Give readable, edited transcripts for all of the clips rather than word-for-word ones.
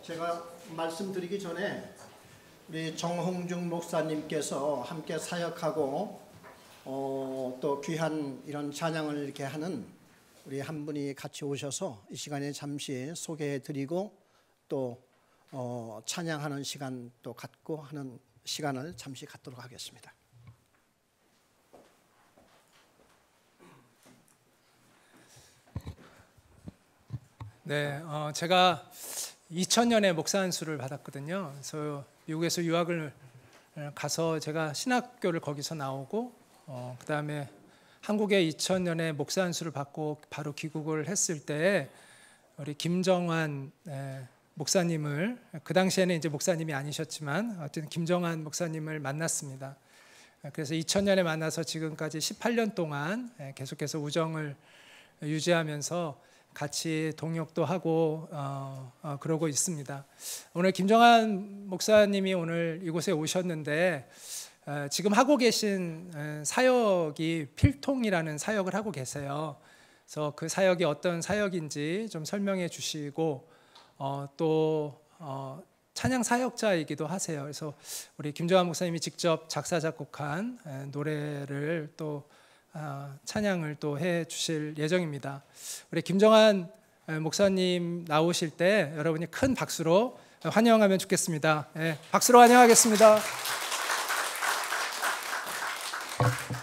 제가 말씀드리기 전에 우리 정홍중 목사님께서 함께 사역하고 또 귀한 이런 찬양을 이렇게 하는 우리 한 분이 같이 오셔서 이 시간에 잠시 소개해드리고 또 찬양하는 시간 또 갖고 하는 시간을 잠시 갖도록 하겠습니다. 네, 제가 2000년에 목사 안수를 받았거든요. 그래서 미국에서 유학을 가서 제가 신학교를 거기서 나오고 그 다음에 한국에 2000년에 목사 안수를 받고 바로 귀국을 했을 때 우리 김정환 목사님을, 그 당시에는 이제 목사님이 아니셨지만 어쨌든 김정환 목사님을 만났습니다. 그래서 2000년에 만나서 지금까지 18년 동안 계속해서 우정을 유지하면서 같이 동역도 하고 그러고 있습니다. 오늘 김정환 목사님이 오늘 이곳에 오셨는데 지금 하고 계신 사역이 필통이라는 사역을 하고 계세요. 그래서 그 사역이 어떤 사역인지 좀 설명해 주시고 또 찬양 사역자이기도 하세요. 그래서 우리 김정환 목사님이 직접 작사 작곡한 노래를 또 찬양을 또 해 주실 예정입니다. 우리 김정환 목사님 나오실 때 여러분이 큰 박수로 환영하면 좋겠습니다. 네, 박수로 환영하겠습니다.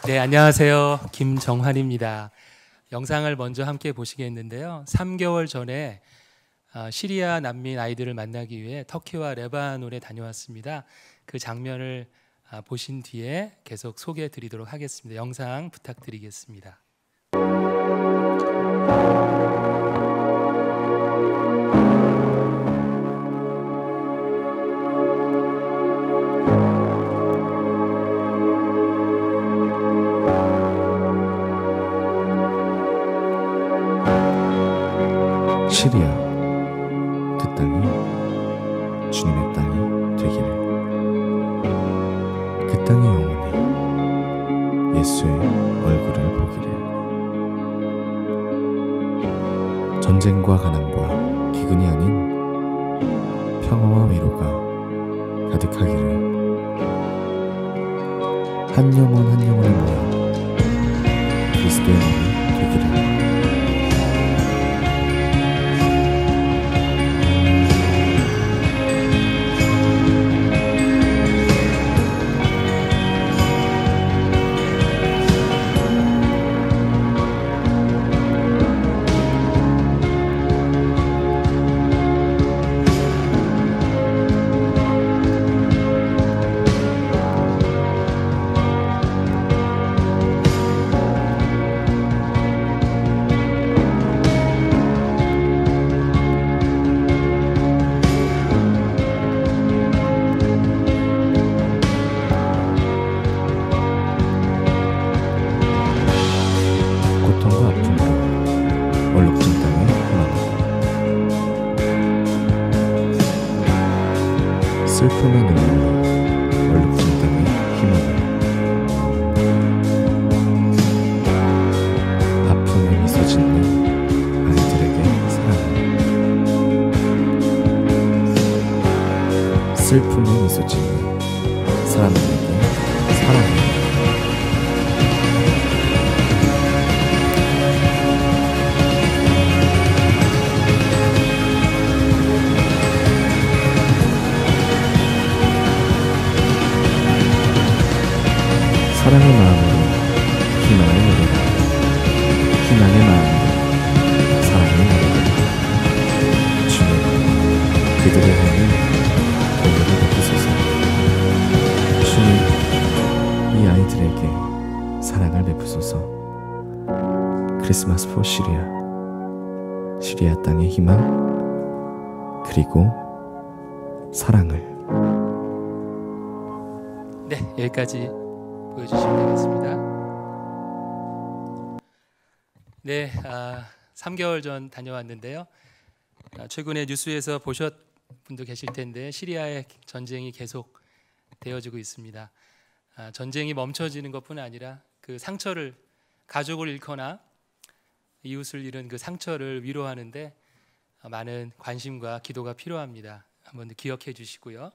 네, 안녕하세요. 김정환입니다. 영상을 먼저 함께 보시겠는데요. 3개월 전에 시리아 난민 아이들을 만나기 위해 터키와 레바논에 다녀왔습니다. 그 장면을 보신 뒤에 계속 소개해 드리도록 하겠습니다. 영상 부탁드리겠습니다. 시리아, 그 땅이 주님의 땅이 되기를. 그 땅의 영혼이 예수의 얼굴을 보기를. 전쟁과 가난과 기근이 아닌 평화와 위로가 가득하기를. 한 영혼 한 영혼이 모여 그리스도의 몸이 되기를. 슬픔의 눈물로 얼룩진 땅의 희망을. 아픔에 미소 짓는 아이들에게 사랑을. 슬픔에 미소 짓는 사람들에게 사랑을. 사랑의 마음으로 희망의 노래를, 희망의 마음으로 사랑의 노래를. 주님, 그들을 향해 동력을 베푸소서. 주님, 이 아이들에게 사랑을 베푸소서. 크리스마스 포 시리아, 시리아 땅의 희망, 그리고 사랑을. 네, 여기까지 보여주시면 되겠습니다. 네, 3개월 전 다녀왔는데요. 최근에 뉴스에서 보셨 분도 계실 텐데 시리아의 전쟁이 계속 되어지고 있습니다. 전쟁이 멈춰지는 것뿐 아니라 그 상처를, 가족을 잃거나 이웃을 잃은 그 상처를 위로하는데 많은 관심과 기도가 필요합니다. 한번 기억해 주시고요.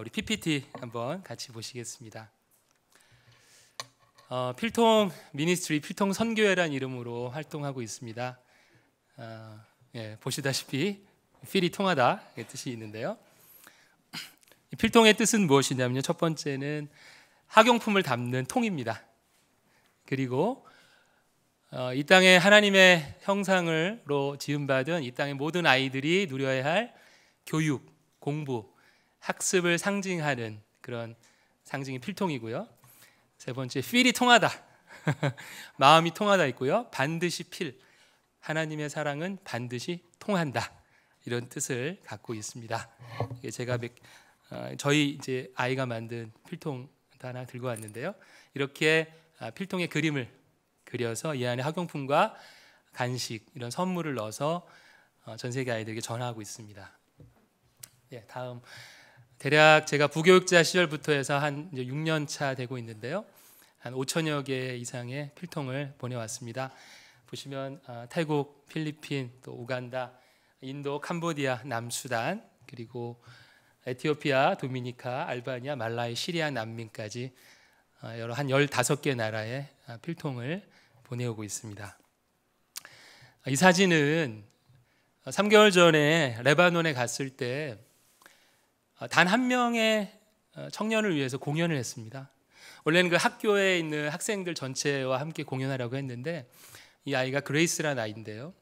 우리 PPT 한번 같이 보시겠습니다. 필통 미니스트리, 필통 선교회란 이름으로 활동하고 있습니다. 보시다시피 필이 통하다 의 뜻이 있는데요. 필통의 뜻은 무엇이냐면요, 첫 번째는 학용품을 담는 통입니다. 그리고 이 땅에 하나님의 형상으로 지음받은 이 땅의 모든 아이들이 누려야 할 교육, 공부, 학습을 상징하는 그런 상징이 필통이고요. 세 번째, 필이 통하다. 마음이 통하다 있고요. 반드시 필, 하나님의 사랑은 반드시 통한다. 이런 뜻을 갖고 있습니다. 이게 제가 저희 이제 아이가 만든 필통 하나 들고 왔는데요. 이렇게 필통의 그림을 그려서 이 안에 학용품과 간식, 이런 선물을 넣어서 전 세계 아이들에게 전하고 있습니다. 다음, 대략 제가 부교육자 시절부터 해서 한 6년 차 되고 있는데요. 한 5천여 개 이상의 필통을 보내왔습니다. 보시면 태국, 필리핀, 또 우간다, 인도, 캄보디아, 남수단, 그리고 에티오피아, 도미니카, 알바니아, 말라이, 시리아, 난민까지 여러 한 15개 나라의 필통을 보내오고 있습니다. 이 사진은 3개월 전에 레바논에 갔을 때 단 한 명의 청년을 위해서 공연을 했습니다. 원래는 그 학교에 있는 학생들 전체와 함께 공연하려고 했는데, 이 아이가 그레이스라는 아이인데요,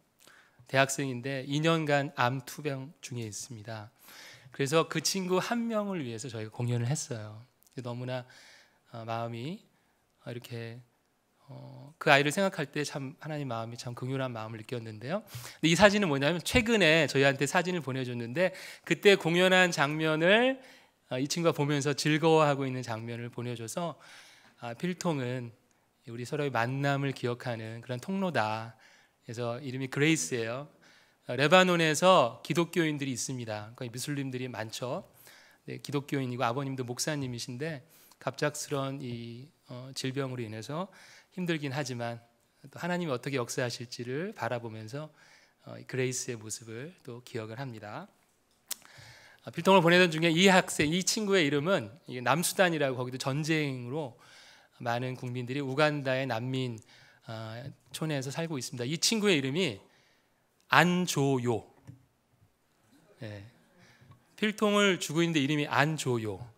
대학생인데 2년간 암 투병 중에 있습니다. 그래서 그 친구 한 명을 위해서 저희가 공연을 했어요. 너무나 마음이 이렇게 그 아이를 생각할 때 참 하나님 마음이 참 긍휼한 마음을 느꼈는데요. 근데 이 사진은 뭐냐면, 최근에 저희한테 사진을 보내줬는데 그때 공연한 장면을 이 친구가 보면서 즐거워하고 있는 장면을 보내줘서 필통은 우리 서로의 만남을 기억하는 그런 통로다. 그래서 이름이 그레이스예요. 레바논에서 기독교인들이 있습니다. 그러니까 무슬림들이 많죠. 기독교인이고 아버님도 목사님이신데 갑작스런 이 질병으로 인해서 힘들긴 하지만 또 하나님이 어떻게 역사하실지를 바라보면서 그레이스의 모습을 또 기억을 합니다. 필통을 보내던 중에 이 학생, 이 친구의 이름은 남수단이라고, 거기도 전쟁으로 많은 국민들이 우간다의 난민 촌에서 살고 있습니다. 이 친구의 이름이 안조요. 필통을 주고 있는데 이름이 안조요.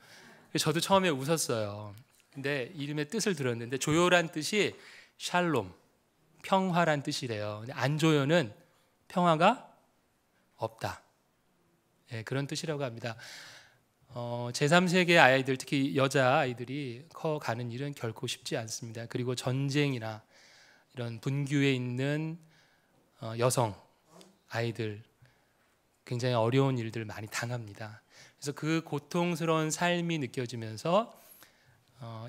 저도 처음에 웃었어요. 근데 이름의 뜻을 들었는데, 조요란 뜻이 샬롬, 평화란 뜻이래요. 근데 안조요는 평화가 없다, 그런 뜻이라고 합니다. 제3세계 아이들, 특히 여자 아이들이 커가는 일은 결코 쉽지 않습니다. 그리고 전쟁이나 이런 분규에 있는 여성 아이들, 굉장히 어려운 일들 많이 당합니다. 그래서 그 고통스러운 삶이 느껴지면서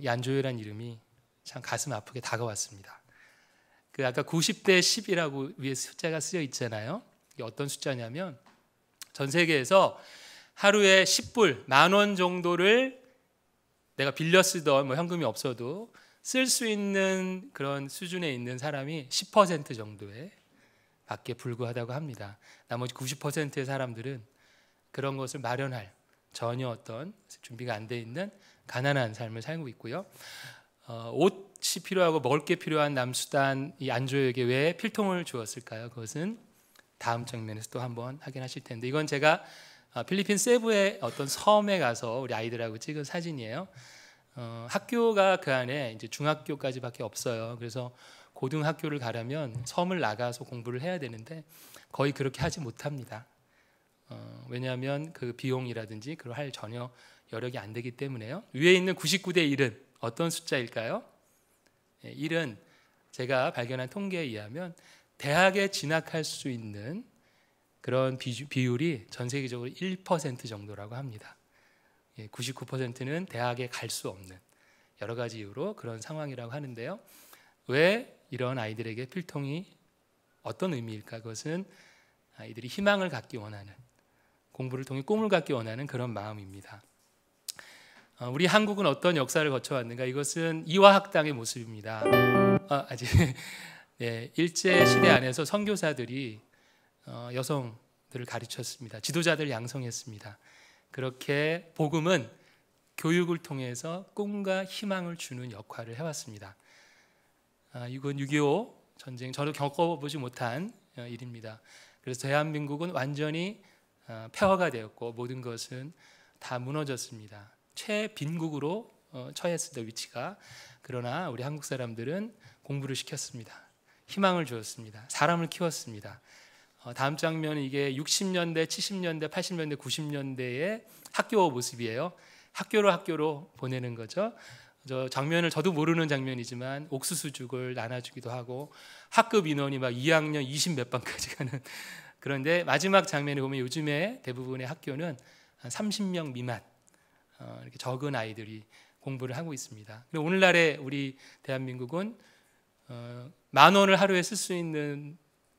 이 안조요란 이름이 참 가슴 아프게 다가왔습니다. 그 아까 90대 10이라고 위에 숫자가 쓰여 있잖아요. 이게 어떤 숫자냐면, 전 세계에서 하루에 10불, 10,000원 정도를 내가 빌려 쓰던, 현금이 없어도 쓸 수 있는 그런 수준에 있는 사람이 10% 정도에 밖에 불과하다고 합니다. 나머지 90%의 사람들은 그런 것을 마련할 전혀 어떤 준비가 안 돼 있는 가난한 삶을 살고 있고요. 옷이 필요하고 먹을 게 필요한 남수단 이 안조요에게 왜 필통을 주었을까요? 그것은 다음 장면에서 또 한번 확인하실 텐데, 이건 제가 필리핀 세부의 어떤 섬에 가서 우리 아이들하고 찍은 사진이에요. 학교가 그 안에 이제 중학교까지밖에 없어요. 그래서 고등학교를 가려면 섬을 나가서 공부를 해야 되는데 거의 그렇게 하지 못합니다. 왜냐하면 그 비용이라든지 그걸 할 전혀 여력이 안 되기 때문에요. 위에 있는 99대 1은 어떤 숫자일까요? 1은 제가 발견한 통계에 의하면 대학에 진학할 수 있는 그런 비율이 전 세계적으로 1% 정도라고 합니다. 99%는 대학에 갈 수 없는 여러 가지 이유로 그런 상황이라고 하는데요. 왜 이런 아이들에게 필통이 어떤 의미일까? 그것은 아이들이 희망을 갖기 원하는, 공부를 통해 꿈을 갖기 원하는 그런 마음입니다. 우리 한국은 어떤 역사를 거쳐왔는가? 이것은 이화학당의 모습입니다. 아직 일제 시대 안에서 선교사들이 여성 가르쳤습니다. 지도자들 양성했습니다. 그렇게 복음은 교육을 통해서 꿈과 희망을 주는 역할을 해왔습니다. 이건 6.25 전쟁, 저도 겪어보지 못한 일입니다. 그래서 대한민국은 완전히 폐허가 되었고 모든 것은 다 무너졌습니다. 최빈국으로 처했을 위치가. 그러나 우리 한국 사람들은 공부를 시켰습니다. 희망을 주었습니다. 사람을 키웠습니다. 다음 장면은 이게 60년대, 70년대, 80년대, 90년대의 학교 모습이에요. 학교로 보내는 거죠. 저 장면을 저도 모르는 장면이지만 옥수수죽을 나눠주기도 하고 학급 인원이 막 2학년 20몇 반까지 가는. 그런데 마지막 장면에 보면 요즘에 대부분의 학교는 한 30명 미만 이렇게 적은 아이들이 공부를 하고 있습니다. 오늘날의 우리 대한민국은 10,000원을 하루에 쓸 수 있는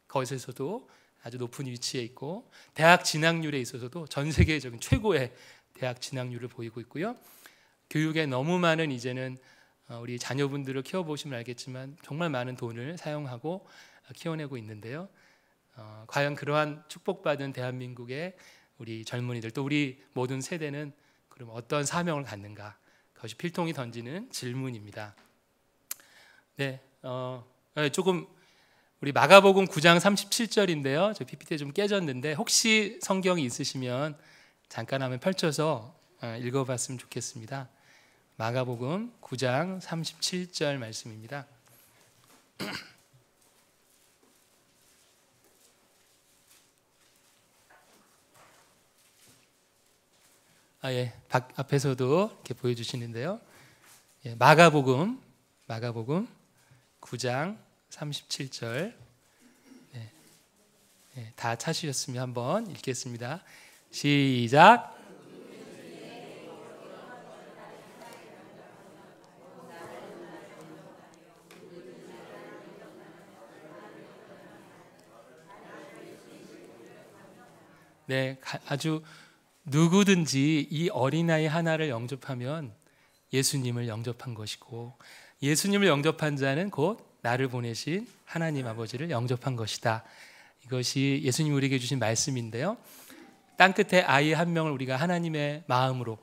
것에서도 아주 높은 위치에 있고 대학 진학률에 있어서도 전 세계적인 최고의 대학 진학률을 보이고 있고요. 교육에 너무 많은 이제는 우리 자녀분들을 키워보시면 알겠지만 정말 많은 돈을 사용하고 키워내고 있는데요. 과연 그러한 축복받은 대한민국의 우리 젊은이들 또 우리 모든 세대는 그럼 어떤 사명을 갖는가? 그것이 필통이 던지는 질문입니다. 네, 조금 우리 마가복음 9장 37절인데요. 저 PPT에 좀 깨졌는데 혹시 성경이 있으시면 잠깐 한번 펼쳐서 읽어봤으면 좋겠습니다. 마가복음 9장 37절 말씀입니다. 앞에서도 이렇게 보여주시는데요. 마가복음 9장 37절 다 찾으셨으면 한번 읽겠습니다. 시작. 네, 아주 누구든지 이 어린아이 하나를 영접하면 예수님을 영접한 것이고 예수님을 영접한 자는 곧 나를 보내신 하나님 아버지를 영접한 것이다. 이것이 예수님 우리에게 주신 말씀인데요. 땅끝에 아이 한 명을 우리가 하나님의 마음으로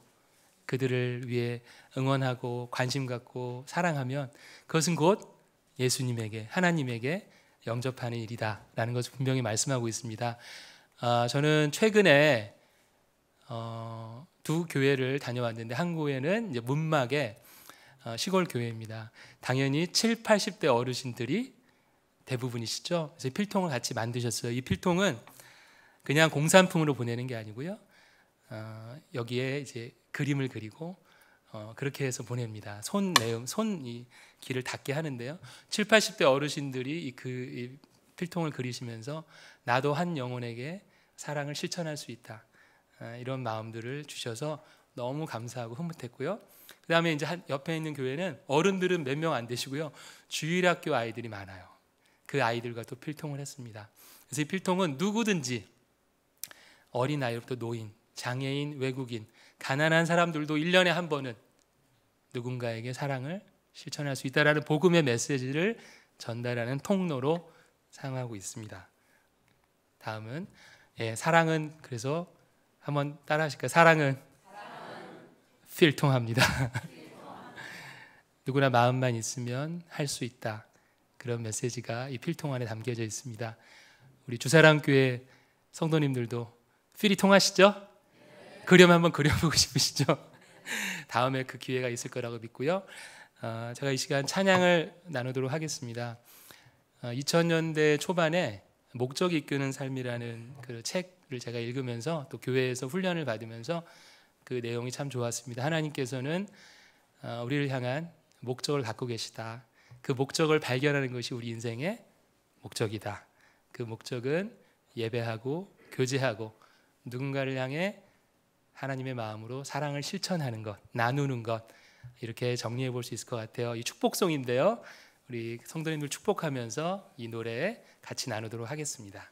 그들을 위해 응원하고 관심 갖고 사랑하면 그것은 곧 예수님에게 하나님에게 영접하는 일이다라는 것을 분명히 말씀하고 있습니다. 저는 최근에 두 교회를 다녀왔는데 한 교회는 이제 문막의 시골 교회입니다. 당연히 7, 80대 어르신들이 대부분이시죠. 그래서 필통을 같이 만드셨어요. 이 필통은 그냥 공산품으로 보내는 게 아니고요. 여기에 이제 그림을 그리고 그렇게 해서 보냅니다. 손이 길을 닿게 하는데요. 7, 80대 어르신들이 이 필통을 그리시면서 나도 한 영혼에게 사랑을 실천할 수 있다. 이런 마음들을 주셔서 너무 감사하고 흐뭇했고요. 그 다음에 이제 옆에 있는 교회는 어른들은 몇 명 안 되시고요. 주일학교 아이들이 많아요. 그 아이들과 또 필통을 했습니다. 그래서 이 필통은 누구든지 어린아이부터 노인, 장애인, 외국인, 가난한 사람들도 1년에 한 번은 누군가에게 사랑을 실천할 수 있다라는 복음의 메시지를 전달하는 통로로 사용하고 있습니다. 다음은 사랑은 그래서 한번 따라 하실까요? 사랑은 필통합니다. 누구나 마음만 있으면 할 수 있다. 그런 메시지가 이 필통 안에 담겨져 있습니다. 우리 주사랑교회 성도님들도 필이 통하시죠? 그림 한번 그려보고 싶으시죠? 다음에 그 기회가 있을 거라고 믿고요. 제가 이 시간 찬양을 나누도록 하겠습니다. 2000년대 초반에 목적이 이끄는 삶이라는 그 책을 제가 읽으면서 또 교회에서 훈련을 받으면서 그 내용이 참 좋았습니다. 하나님께서는 우리를 향한 목적을 갖고 계시다. 그 목적을 발견하는 것이 우리 인생의 목적이다. 그 목적은 예배하고 교제하고 누군가를 향해 하나님의 마음으로 사랑을 실천하는 것, 나누는 것, 이렇게 정리해 볼 수 있을 것 같아요. 이 축복송인데요. 우리 성도님들 축복하면서 이 노래 같이 나누도록 하겠습니다.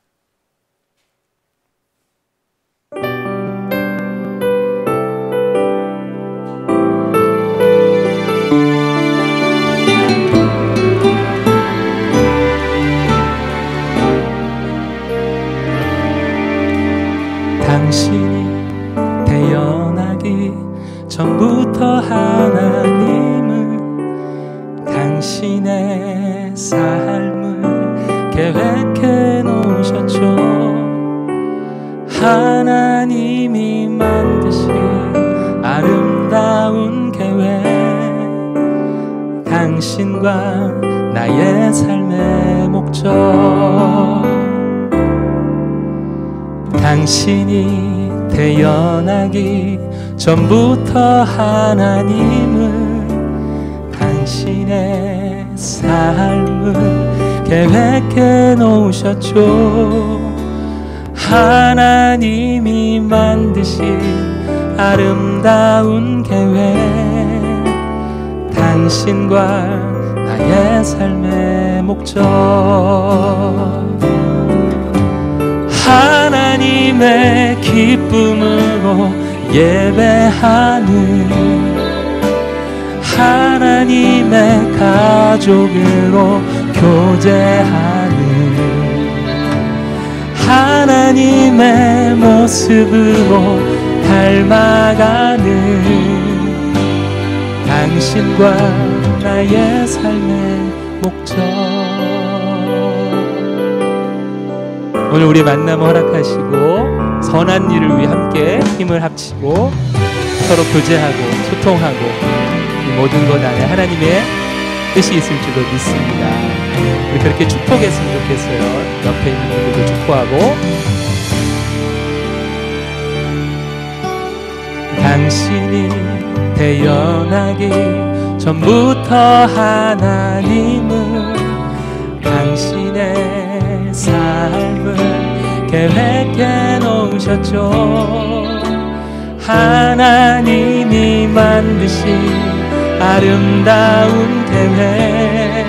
당신이 태어나기 전부터 하나님은 당신의 삶을 계획해 놓으셨죠. 하나님이 만드신 아름다운 계획, 당신과 나의 삶의 목적. 당신이 태어나기 전부터 하나님은 당신의 삶을 계획해 놓으셨죠. 하나님이 만드신 아름다운 계획, 당신과 나의 삶의 목적. 하나님의 기쁨으로 예배하는, 하나님의 가족으로 교제하는, 하나님의 모습으로 닮아가는 당신과 나의 삶의 목적. 오늘 우리 만남 허락하시고 선한 일을 위해 함께 힘을 합치고 서로 교제하고 소통하고 이 모든 것 안에 하나님의 뜻이 있을 줄로 믿습니다. 우리 그렇게 축복했으면 좋겠어요. 옆에 있는 분들도 축복하고. 당신이 태어나기 전부터 하나님은 당신의 삶을 계획해 놓으셨죠. 하나님이 만드신 아름다운 계획,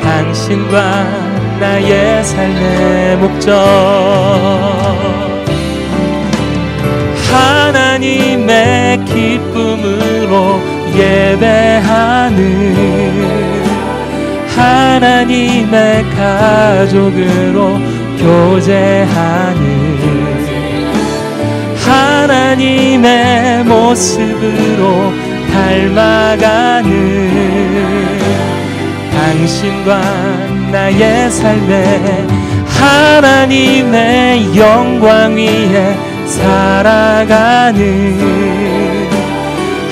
당신과 나의 삶의 목적. 하나님의 기쁨으로 예배하는, 하나님의 가족으로 교제하는, 하나님의 모습으로 닮아가는 당신과 나의 삶에 하나님의 영광 위에 살아가는,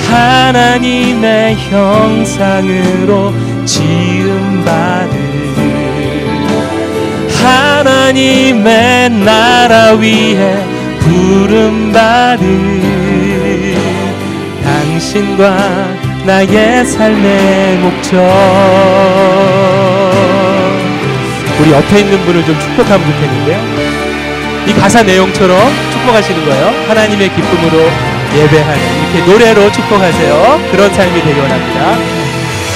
하나님의 형상으로 지음받은, 하나님의 나라 위에 부름받은 당신과 나의 삶의 목적. 우리 옆에 있는 분을 좀 축복하면 좋겠는데요. 이 가사 내용처럼 축복하시는 거예요. 하나님의 기쁨으로 예배하는, 이렇게 노래로 축복하세요. 그런 삶이 되기 원합니다.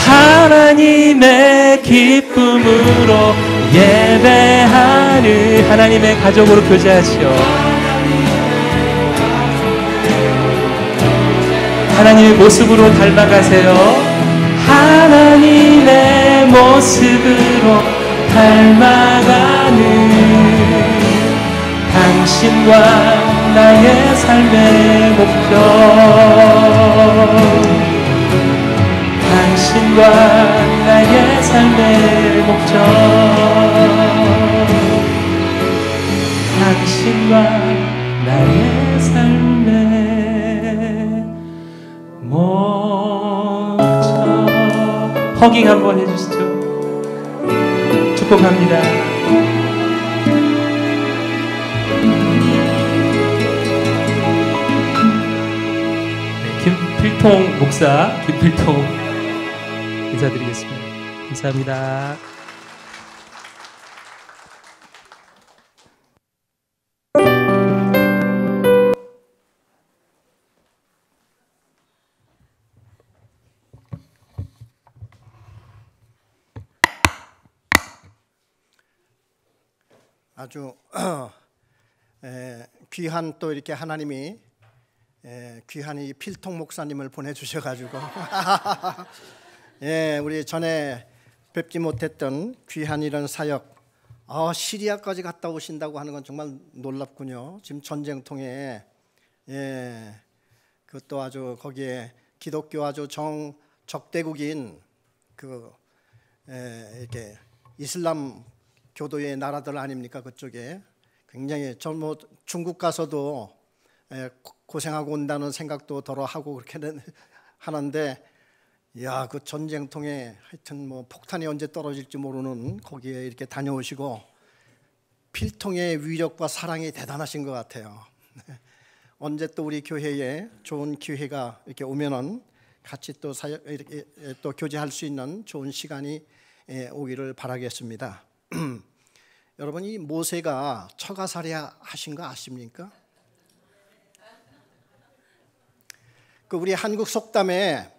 하나님의 기쁨으로 예배하는, 하나님의 가족으로 교제하시오. 하나님의 모습으로 닮아가세요. 하나님의 모습으로 닮아가는 당신과 나의 삶의 목적. 당신과 나의 삶의 목적. 당신과 나의 삶의 목적. 허깅 한번 해주시죠. 축복합니다. 김필통 목사, 김필통 인사드리겠습니다. 감사합니다. 아주 귀한, 또 이렇게 하나님이 귀한 이 필통 목사님을 보내주셔가지고 우리 전에 뵙지 못했던 귀한 이런 사역 시리아까지 갔다 오신다고 하는 건 정말 놀랍군요. 지금 전쟁통에 그것도 아주 거기에 기독교 아주 적대국인 이렇게 이슬람 교도의 나라들 아닙니까? 그쪽에 굉장히 중국 가서도 고생하고 온다는 생각도 덜어 하고 그렇게 하는데, 그 전쟁통에 하여튼 폭탄이 언제 떨어질지 모르는 거기에 이렇게 다녀오시고 필통의 위력과 사랑이 대단하신 것 같아요. 언제 또 우리 교회에 좋은 기회가 이렇게 오면은 같이 또 이렇게 또 교제할 수 있는 좋은 시간이 오기를 바라겠습니다. 여러분, 이 모세가 처가살이 하신 거 아십니까? 우리 한국 속담에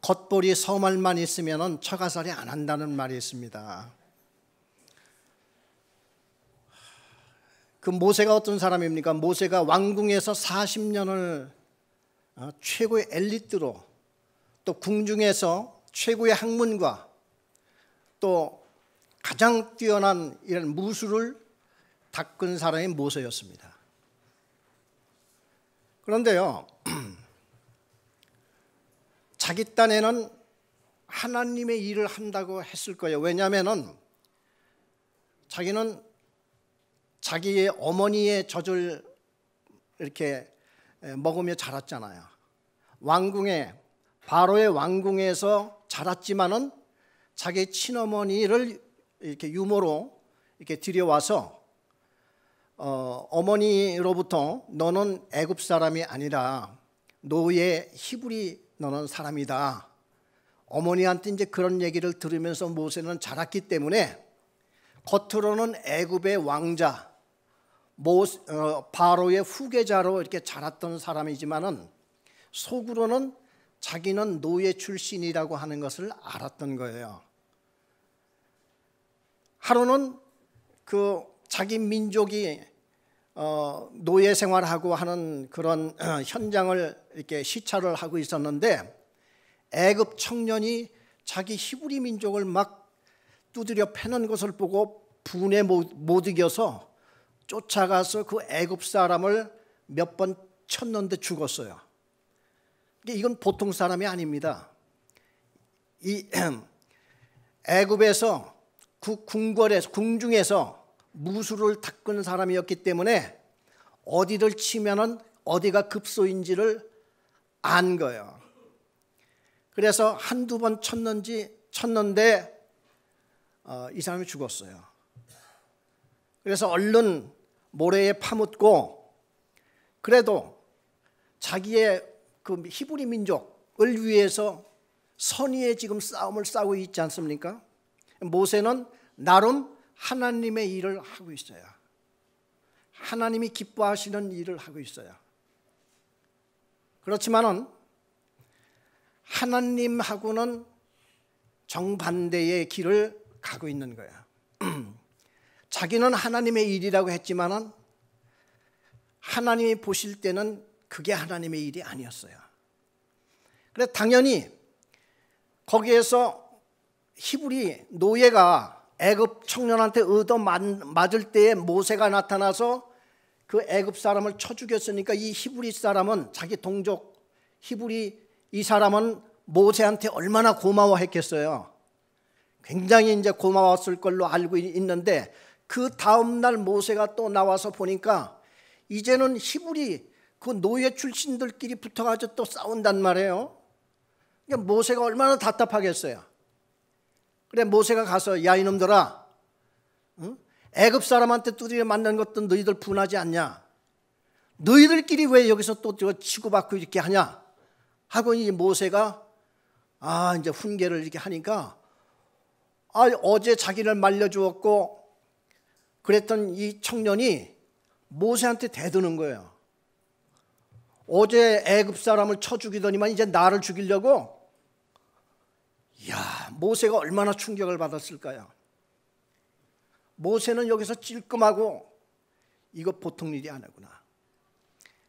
겉보리 서말만 있으면은 처가살이 안 한다는 말이 있습니다. 모세가 어떤 사람입니까? 모세가 왕궁에서 40년을 최고의 엘리트로, 또 궁중에서 최고의 학문과 또 가장 뛰어난 이런 무술을 닦은 사람이 모세였습니다. 그런데요, 자기 딴에는 하나님의 일을 한다고 했을 거예요. 왜냐하면은 자기는 자기의 어머니의 젖을 이렇게 먹으며 자랐잖아요. 바로의 왕궁에서 자랐지만은 자기 친어머니를 이렇게 유모로 이렇게 들여와서 어머니로부터 너는 애굽 사람이 아니라 노예 히브리 너는 사람이다. 어머니한테 이제 그런 얘기를 들으면서 모세는 자랐기 때문에 겉으로는 애굽의 왕자, 바로의 후계자로 이렇게 자랐던 사람이지만은 속으로는 자기는 노예 출신이라고 하는 것을 알았던 거예요. 하루는 자기 민족이 노예 생활하고 하는 그런 현장을 이렇게 시찰을 하고 있었는데, 애굽 청년이 자기 히브리 민족을 막 두드려 패는 것을 보고 분에 못 이겨서 쫓아가서 그 애굽 사람을 몇 번 쳤는데 죽었어요. 이건 보통 사람이 아닙니다. 이 애굽에서 궁중에서 무술을 닦은 사람이었기 때문에 어디를 치면은 어디가 급소인지를 안 거예요. 그래서 한두 번 쳤는데 이 사람이 죽었어요. 그래서 얼른 모래에 파묻고, 그래도 자기의 그 히브리 민족을 위해서 선의의 지금 싸움을 싸우고 있지 않습니까? 모세는 나름 하나님의 일을 하고 있어요. 하나님이 기뻐하시는 일을 하고 있어요. 그렇지만은 하나님하고는 정반대의 길을 가고 있는 거예요. 자기는 하나님의 일이라고 했지만은 하나님이 보실 때는 그게 하나님의 일이 아니었어요. 그래서 당연히 거기에서 히브리 노예가 애굽 청년한테 얻어맞을 때에 모세가 나타나서 그 애굽 사람을 쳐 죽였으니까 이 히브리 사람은, 자기 동족 히브리 이 사람은 모세한테 얼마나 고마워했겠어요. 굉장히 이제 고마웠을 걸로 알고 있는데, 그 다음날 모세가 또 나와서 보니까 이제는 히브리 그 노예 출신들끼리 붙어가지고 또 싸운단 말이에요. 그러니까 모세가 얼마나 답답하겠어요. 그래 모세가 가서 야 이놈들아, 애굽 사람한테 두드려 맞는 것도 너희들 분하지 않냐? 너희들끼리 왜 여기서 또 치고받고 이렇게 하냐? 하고 이 모세가 이제 훈계를 이렇게 하니까 어제 자기를 말려주었고 그랬던 이 청년이 모세한테 대드는 거예요. 어제 애굽 사람을 쳐 죽이더니만 이제 나를 죽이려고? 이야, 모세가 얼마나 충격을 받았을까요? 모세는 여기서 찔끔하고 이거 보통 일이 아니구나.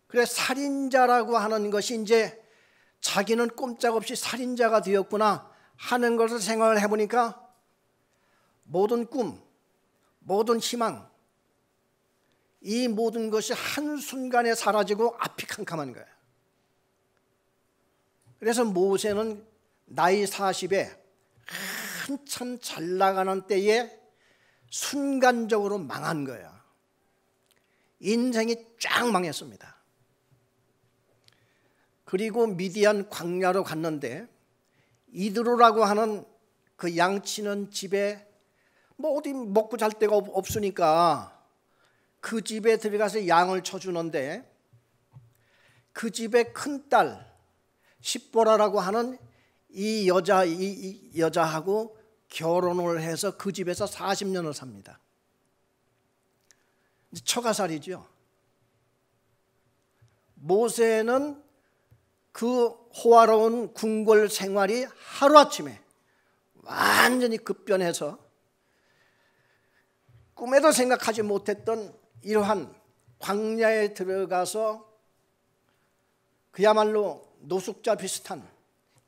그래 살인자라고 하는 것이 이제 자기는 꼼짝없이 살인자가 되었구나 하는 것을 생각을 해보니까 모든 꿈, 모든 희망, 이 모든 것이 한순간에 사라지고 앞이 캄캄한 거예요. 그래서 모세는 나이 40에 한참 잘 나가는 때에 순간적으로 망한 거예요. 인생이 쫙 망했습니다. 그리고 미디안 광야로 갔는데 이드로라고 하는 그 양치는 집에 뭐 어디 먹고 잘 데가 없으니까 그 집에 들어가서 양을 쳐주는데 그 집의 큰딸 십보라라고 하는 이 여자하고 결혼을 해서 그 집에서 40년을 삽니다. 처가살이죠. 모세는 그 호화로운 궁궐 생활이 하루아침에 완전히 급변해서 꿈에도 생각하지 못했던 이러한 광야에 들어가서 그야말로 노숙자 비슷한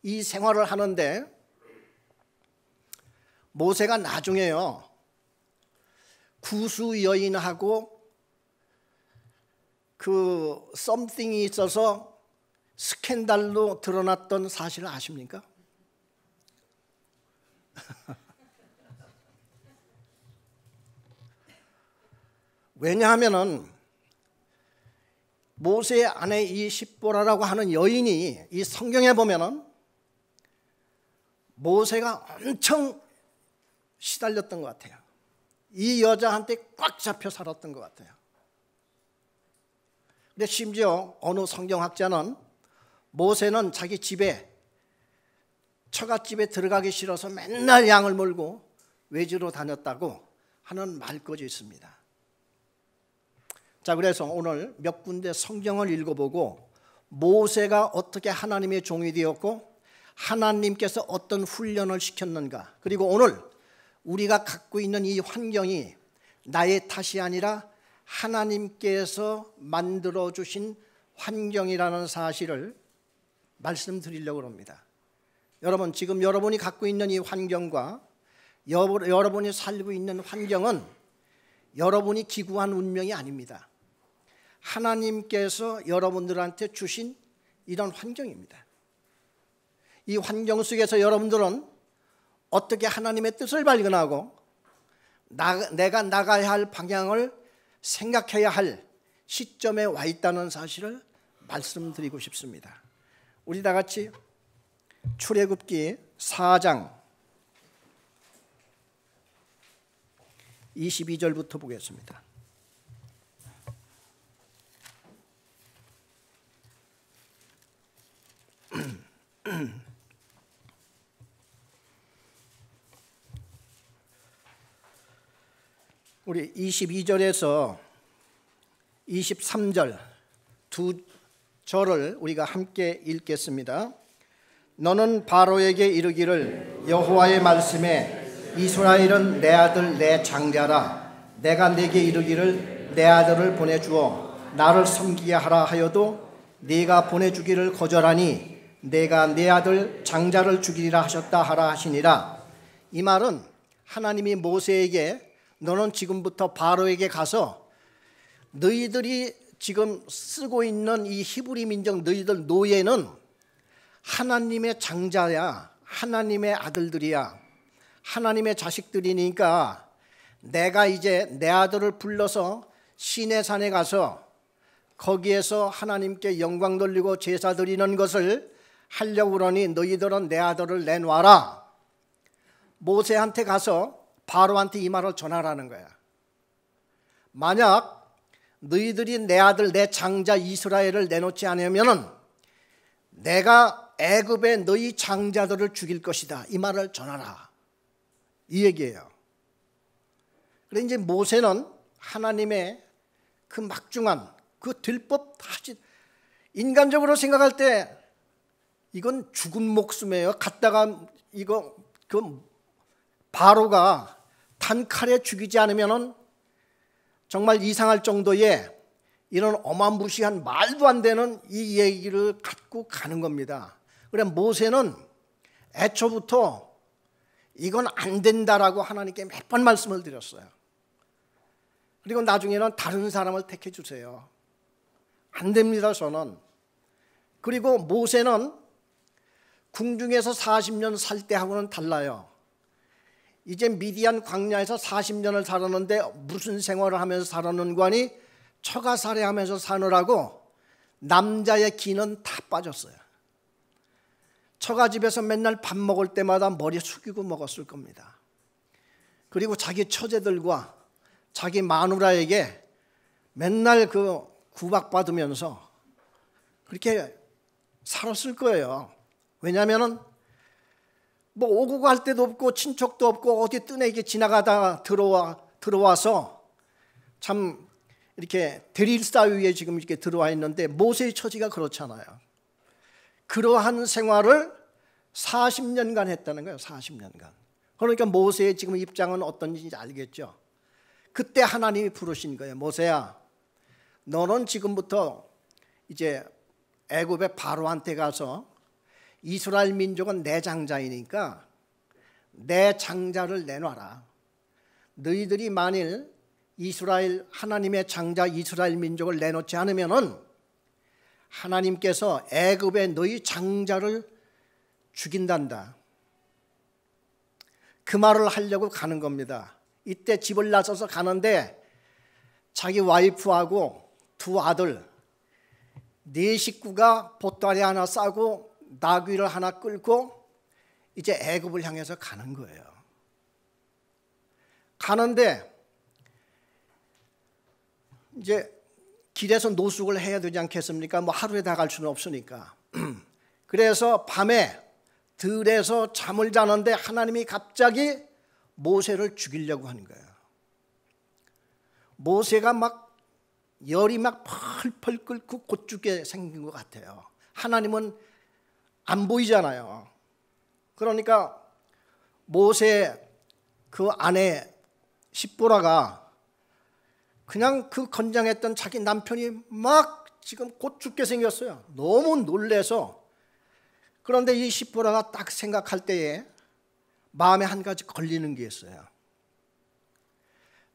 이 생활을 하는데 모세가 나중에요 구수 여인하고 그 썸띵이 있어서 스캔들로 드러났던 사실을 아십니까? 왜냐하면은 모세의 아내 이 십보라라고 하는 여인이 이 성경에 보면은 모세가 엄청 시달렸던 것 같아요. 이 여자한테 꽉 잡혀 살았던 것 같아요. 근데 심지어 어느 성경학자는 모세는 자기 집에 처갓집에 들어가기 싫어서 맨날 양을 몰고 외지로 다녔다고 하는 말까지 있습니다. 자, 그래서 오늘 몇 군데 성경을 읽어보고 모세가 어떻게 하나님의 종이 되었고 하나님께서 어떤 훈련을 시켰는가, 그리고 오늘 우리가 갖고 있는 이 환경이 나의 탓이 아니라 하나님께서 만들어주신 환경이라는 사실을 말씀드리려고 합니다. 여러분, 지금 여러분이 갖고 있는 이 환경과 여러분이 살고 있는 환경은 여러분이 기구한 운명이 아닙니다. 하나님께서 여러분들한테 주신 이런 환경입니다. 이 환경 속에서 여러분들은 어떻게 하나님의 뜻을 발견하고 내가 나가야 할 방향을 생각해야 할 시점에 와 있다는 사실을 말씀드리고 싶습니다. 우리 다 같이 출애굽기 4장 22절부터 보겠습니다. 우리 22절에서 23절 두 절을 우리가 함께 읽겠습니다. 너는 바로에게 이르기를 여호와의 말씀에 이스라엘은 내 아들 내 장자라. 내가 내게 이르기를 내 아들을 보내주어 나를 섬기게 하라 하여도 네가 보내주기를 거절하니 내가 내 아들 장자를 죽이리라 하셨다 하라 하시니라. 이 말은 하나님이 모세에게 너는 지금부터 바로에게 가서 너희들이 지금 쓰고 있는 이 히브리 민족 너희들 노예는 하나님의 장자야, 하나님의 아들들이야, 하나님의 자식들이니까 내가 이제 내 아들을 불러서 시내산에 가서 거기에서 하나님께 영광 돌리고 제사 드리는 것을 하려고 그러니 너희들은 내 아들을 내놔라. 모세한테 가서 바로한테 이 말을 전하라는 거야. 만약 너희들이 내 아들 내 장자 이스라엘을 내놓지 않으면은 내가 애굽에 너희 장자들을 죽일 것이다. 이 말을 전하라. 이 얘기예요. 그래 이제 모세는 하나님의 그 막중한 그 될 법하지, 인간적으로 생각할 때 이건 죽은 목숨이에요. 갔다가 이거 그 바로가 단칼에 죽이지 않으면은 정말 이상할 정도의 이런 어마무시한 말도 안 되는 이 얘기를 갖고 가는 겁니다. 그래 모세는 애초부터 이건 안 된다라고 하나님께 몇 번 말씀을 드렸어요. 그리고 나중에는 다른 사람을 택해 주세요. 안 됩니다, 저는. 그리고 모세는 궁중에서 40년 살 때하고는 달라요. 이제 미디안 광야에서 40년을 살았는데 무슨 생활을 하면서 살았는가 하니 처가살이하면서 사느라고 남자의 기는 다 빠졌어요. 처가집에서 맨날 밥 먹을 때마다 머리 숙이고 먹었을 겁니다. 그리고 자기 처제들과 자기 마누라에게 맨날 그 구박받으면서 그렇게 살았을 거예요. 왜냐하면 뭐 오고 갈 데도 없고 친척도 없고 어디 뜨내게 지나가다가 들어와서 참 이렇게 대릴사 위에 지금 이렇게 들어와 있는데 모세의 처지가 그렇잖아요. 그러한 생활을 40년간 했다는 거예요. 40년간. 그러니까 모세의 지금 입장은 어떤지 알겠죠. 그때 하나님이 부르신 거예요. 모세야, 너는 지금부터 이제 애굽의 바로한테 가서 이스라엘 민족은 내 장자이니까 내 장자를 내놔라. 너희들이 만일 이스라엘 하나님의 장자 이스라엘 민족을 내놓지 않으면은 하나님께서 애굽에 너희 장자를 죽인단다. 그 말을 하려고 가는 겁니다. 이때 집을 나서서 가는데 자기 와이프하고 두 아들 네 식구가 보따리 하나 싸고 나귀를 하나 끌고 이제 애굽을 향해서 가는 거예요. 가는데 이제 길에서 노숙을 해야 되지 않겠습니까? 뭐 하루에 다 갈 수는 없으니까. 그래서 밤에 들에서 잠을 자는데 하나님이 갑자기 모세를 죽이려고 하는 거예요. 모세가 막 열이 막 펄펄 끓고 곧 죽게 생긴 것 같아요. 하나님은 안 보이잖아요. 그러니까 모세 그 아내 십보라가 그냥 그 건장했던 자기 남편이 막 지금 곧 죽게 생겼어요. 너무 놀래서. 그런데 이 십보라가 딱 생각할 때에 마음에 한 가지 걸리는 게 있어요.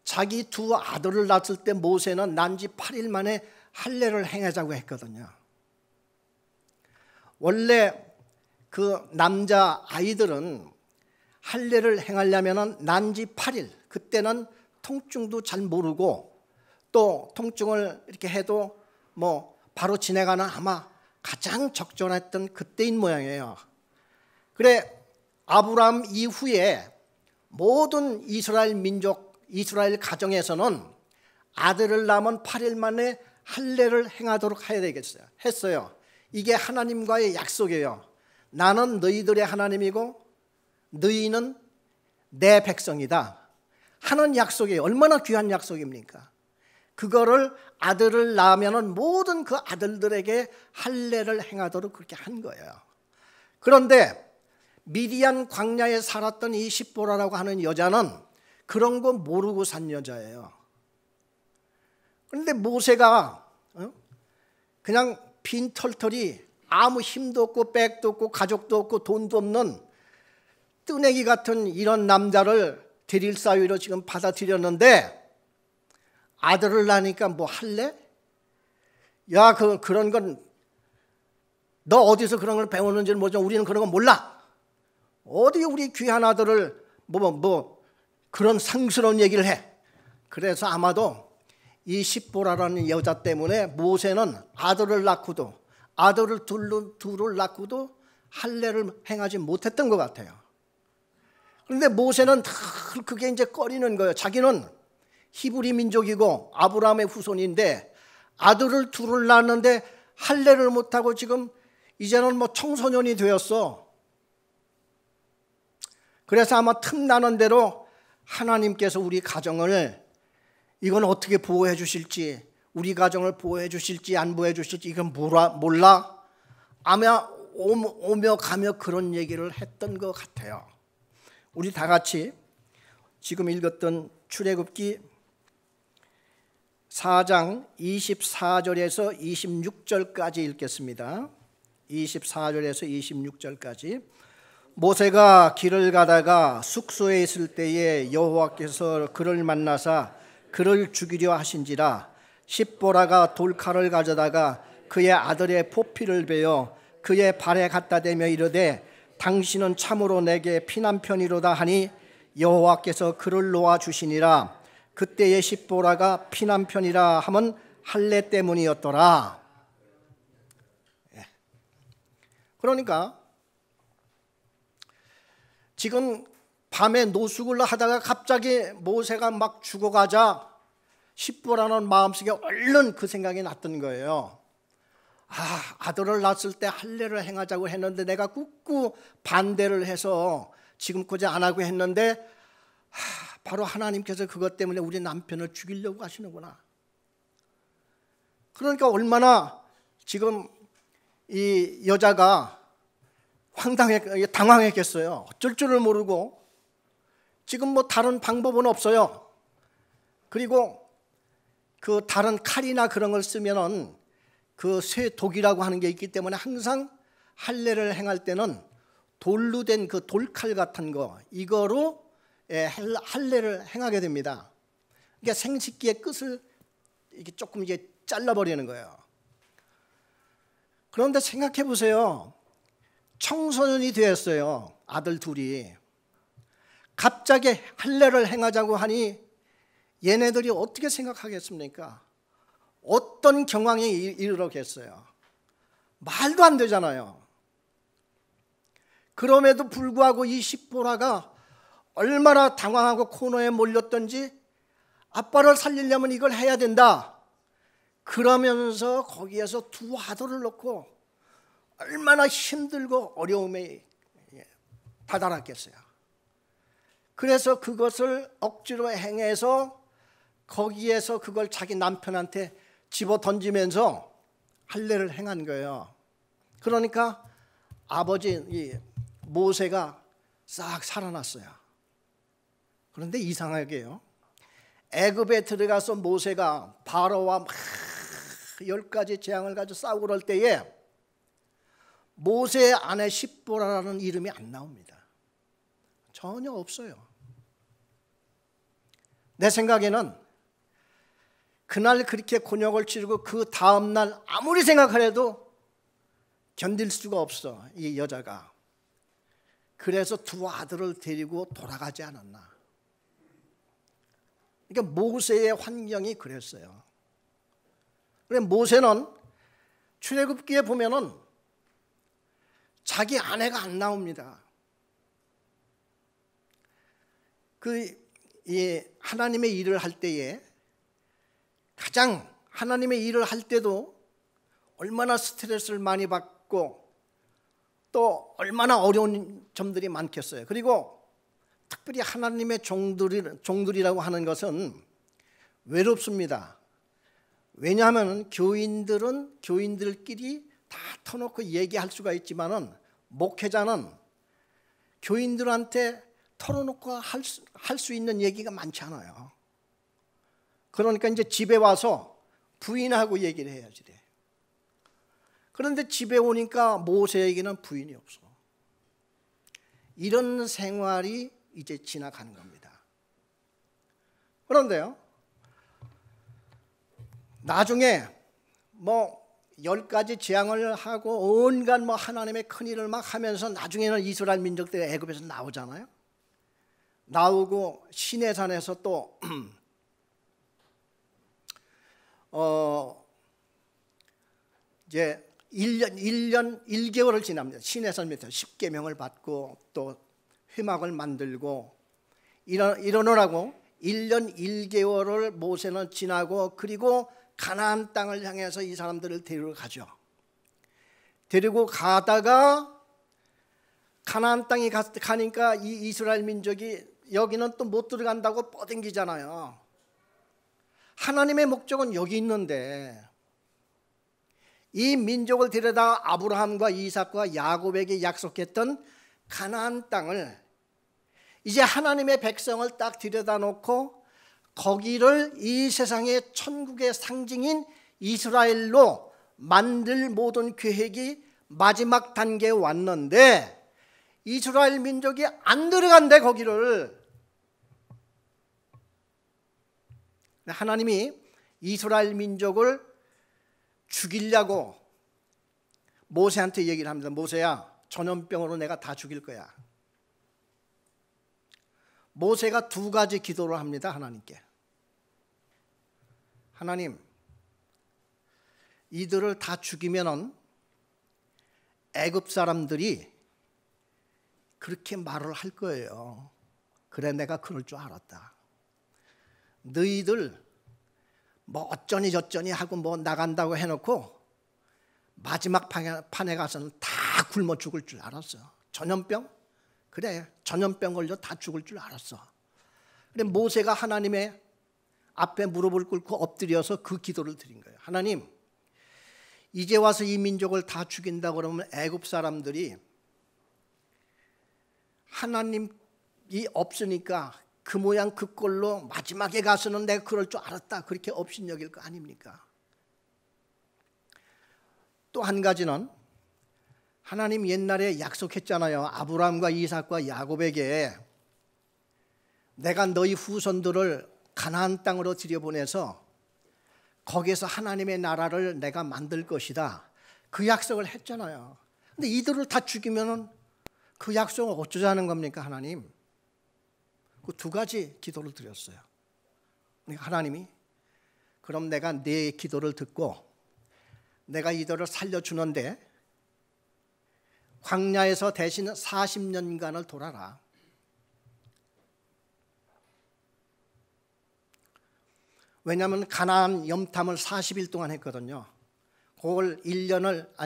자기 두 아들을 낳았을 때 모세는 난 지 8일 만에 할례를 행하자고 했거든요. 원래 그 남자 아이들은 할례를 행하려면 난 지 8일, 그때는 통증도 잘 모르고 또 통증을 이렇게 해도 뭐 바로 지나가는 아마 가장 적절했던 그때인 모양이에요. 그래 아브라함 이후에 모든 이스라엘 민족, 이스라엘 가정에서는 아들을 낳으면 8일 만에 할례를 행하도록 해야 되겠어요. 했어요. 이게 하나님과의 약속이에요. 나는 너희들의 하나님이고 너희는 내 백성이다 하는 약속이에요. 얼마나 귀한 약속입니까? 그거를 아들을 낳으면 모든 그 아들들에게 할례를 행하도록 그렇게 한 거예요. 그런데 미디안 광야에 살았던 이 십보라라고 하는 여자는 그런 거 모르고 산 여자예요. 그런데 모세가 그냥 빈털털이 아무 힘도 없고 백도 없고 가족도 없고 돈도 없는 뜨내기 같은 이런 남자를 데릴 사위로 지금 받아들였는데 아들을 낳으니까 뭐 할래? 야, 그런 건 너 어디서 그런 걸 배웠는지는 모르지만 우리는 그런 건 몰라. 어디 우리 귀한 아들을 뭐 그런 상스러운 얘기를 해. 그래서 아마도 이 십보라라는 여자 때문에 모세는 아들을 낳고도 아들을 둘을 낳고도 할례를 행하지 못했던 것 같아요. 그런데 모세는 그게 이제 꺼리는 거예요. 자기는 히브리 민족이고 아브라함의 후손인데 아들을 둘을 낳았는데 할례를 못하고 지금 이제는 뭐 청소년이 되었어. 그래서 아마 틈나는 대로 하나님께서 우리 가정을 이건 어떻게 보호해 주실지, 우리 가정을 보호해 주실지 안 보호해 주실지 이건 몰라. 아마 오며 가며 그런 얘기를 했던 것 같아요. 우리 다 같이 지금 읽었던 출애굽기 4장 24절에서 26절까지 읽겠습니다. 24절에서 26절까지. 모세가 길을 가다가 숙소에 있을 때에 여호와께서 그를 만나사 그를 죽이려 하신지라. 십보라가 돌칼을 가져다가 그의 아들의 포피를 베어 그의 발에 갖다 대며 이르되 당신은 참으로 내게 피난편이로다 하니 여호와께서 그를 놓아 주시니라. 그때의 십보라가 피난편이라 함은 할례 때문이었더라. 그러니까 지금 밤에 노숙을 하다가 갑자기 모세가 막 죽어가자 십보라는 마음속에 얼른 그 생각이 났던 거예요. 아들을 낳았을 때 할례를 행하자고 했는데 내가 꾹꾹 반대를 해서 지금까지 안 하고 했는데 바로 하나님께서 그것 때문에 우리 남편을 죽이려고 하시는구나. 그러니까 얼마나 지금 이 여자가 당황했겠어요. 어쩔 줄을 모르고 지금 뭐 다른 방법은 없어요. 그리고 그 다른 칼이나 그런 걸 쓰면은 그 쇠독이라고 하는 게 있기 때문에 항상 할례를 행할 때는 돌로 된 그 돌칼 같은 거 이거로 할례를 행하게 됩니다. 그러니까 생식기의 끝을 이렇게 조금 이게 잘라버리는 거예요. 그런데 생각해 보세요. 청소년이 되었어요. 아들 둘이. 갑자기 할례를 행하자고 하니 얘네들이 어떻게 생각하겠습니까? 어떤 경황에 이르렀겠어요? 말도 안 되잖아요. 그럼에도 불구하고 이 십보라가 얼마나 당황하고 코너에 몰렸던지 아빠를 살리려면 이걸 해야 된다. 그러면서 거기에서 두 아들을 놓고 얼마나 힘들고 어려움에 다다랐겠어요. 그래서 그것을 억지로 행해서 거기에서 그걸 자기 남편한테 집어 던지면서 할례를 행한 거예요. 그러니까 아버지 모세가 싹 살아났어요. 그런데 이상하게요, 애굽에 들어가서 모세가 바로와 막 10가지 재앙을 가지고 싸우고 그럴 때에 모세의 아내 십보라라는 이름이 안 나옵니다. 전혀 없어요. 내 생각에는 그날 그렇게 곤욕을 치르고 그 다음날 아무리 생각해도 견딜 수가 없어, 이 여자가. 그래서 두 아들을 데리고 돌아가지 않았나. 그러니까 모세의 환경이 그랬어요. 그래 모세는 출애굽기에 보면은 자기 아내가 안 나옵니다. 이 하나님의 일을 할 때에 가장 하나님의 일을 할 때도 얼마나 스트레스를 많이 받고 또 얼마나 어려운 점들이 많겠어요. 그리고 특별히 하나님의 종들이라고 하는 것은 외롭습니다. 왜냐하면 교인들은 교인들끼리 다 터놓고 얘기할 수가 있지만은 목회자는 교인들한테 털어놓고 할 수 있는 얘기가 많지 않아요. 그러니까 이제 집에 와서 부인하고 얘기를 해야지 돼. 그런데 집에 오니까 모세에게는 부인이 없어. 이런 생활이 이제 지나가는 겁니다. 그런데요, 나중에 뭐 10가지 재앙을 하고 온갖 뭐 하나님의 큰일을 막 하면서 나중에는 이스라엘 민족들이 애굽에서 나오잖아요. 나오고 시내산에서 또 이제 1년 1개월을 지납니다. 시내산 밑에서 10계명을 받고 또 회막을 만들고 이러느라고 1년 1개월을 모세는 지나고, 그리고 가나안 땅을 향해서 이 사람들을 데리러 가죠. 데리고 가다가 가나안 땅에 가니까 이 이스라엘 민족이 여기는 또 못 들어간다고 뻗댕기잖아요. 하나님의 목적은 여기 있는데 이 민족을 데려다 아브라함과 이삭과 야곱에게 약속했던 가나안 땅을 이제 하나님의 백성을 딱 들여다 놓고 거기를 이 세상의 천국의 상징인 이스라엘로 만들 모든 계획이 마지막 단계에 왔는데 이스라엘 민족이 안 들어간대, 거기를. 하나님이 이스라엘 민족을 죽이려고 모세한테 얘기를 합니다. 모세야, 전염병으로 내가 다 죽일 거야. 모세가 두 가지 기도를 합니다. 하나님께. 하나님, 이들을 다 죽이면은 애굽 사람들이 그렇게 말을 할 거예요. 그래, 내가 그럴 줄 알았다. 너희들 뭐 어쩌니 저쩌니 하고 뭐 나간다고 해놓고 마지막 판에 가서는 다 굶어 죽을 줄 알았어. 전염병? 그래, 전염병 걸려 다 죽을 줄 알았어. 그래, 모세가 하나님의 앞에 무릎을 꿇고 엎드려서 그 기도를 드린 거예요. 하나님, 이제 와서 이 민족을 다 죽인다 그러면 애굽 사람들이 하나님이 없으니까 그 모양 그 꼴로 마지막에 가서는 내가 그럴 줄 알았다, 그렇게 업신여길 거 아닙니까? 또 한 가지는 하나님 옛날에 약속했잖아요. 아브라함과 이삭과 야곱에게 내가 너희 후손들을 가나안 땅으로 들여보내서 거기에서 하나님의 나라를 내가 만들 것이다, 그 약속을 했잖아요. 근데 이들을 다 죽이면은 그 약속을 어쩌자는 겁니까? 하나님, 그 두 가지 기도를 드렸어요. 하나님이 그럼 내가 네 기도를 듣고 내가 이들을 살려주는데 광야에서 대신 40년간을 돌아라. 왜냐하면 가나안 염탐을 40일 동안 했거든요. 그걸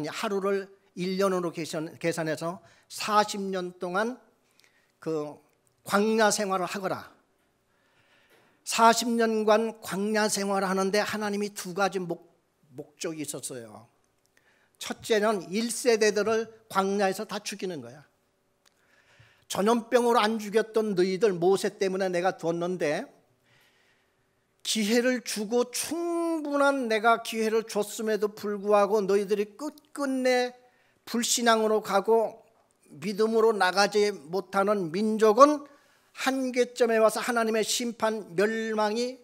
하루를 1년으로 계산해서 40년 동안 그 광야 생활을 하거라. 40년간 광야 생활을 하는데 하나님이 두 가지 목적이 있었어요. 첫째는 1세대들을 광야에서 다 죽이는 거야. 전염병으로 안 죽였던 너희들 모세 때문에 내가 뒀는데 기회를 주고 충분한 내가 기회를 줬음에도 불구하고 너희들이 끝끝내 불신앙으로 가고 믿음으로 나가지 못하는 민족은 한계점에 와서 하나님의 심판 멸망이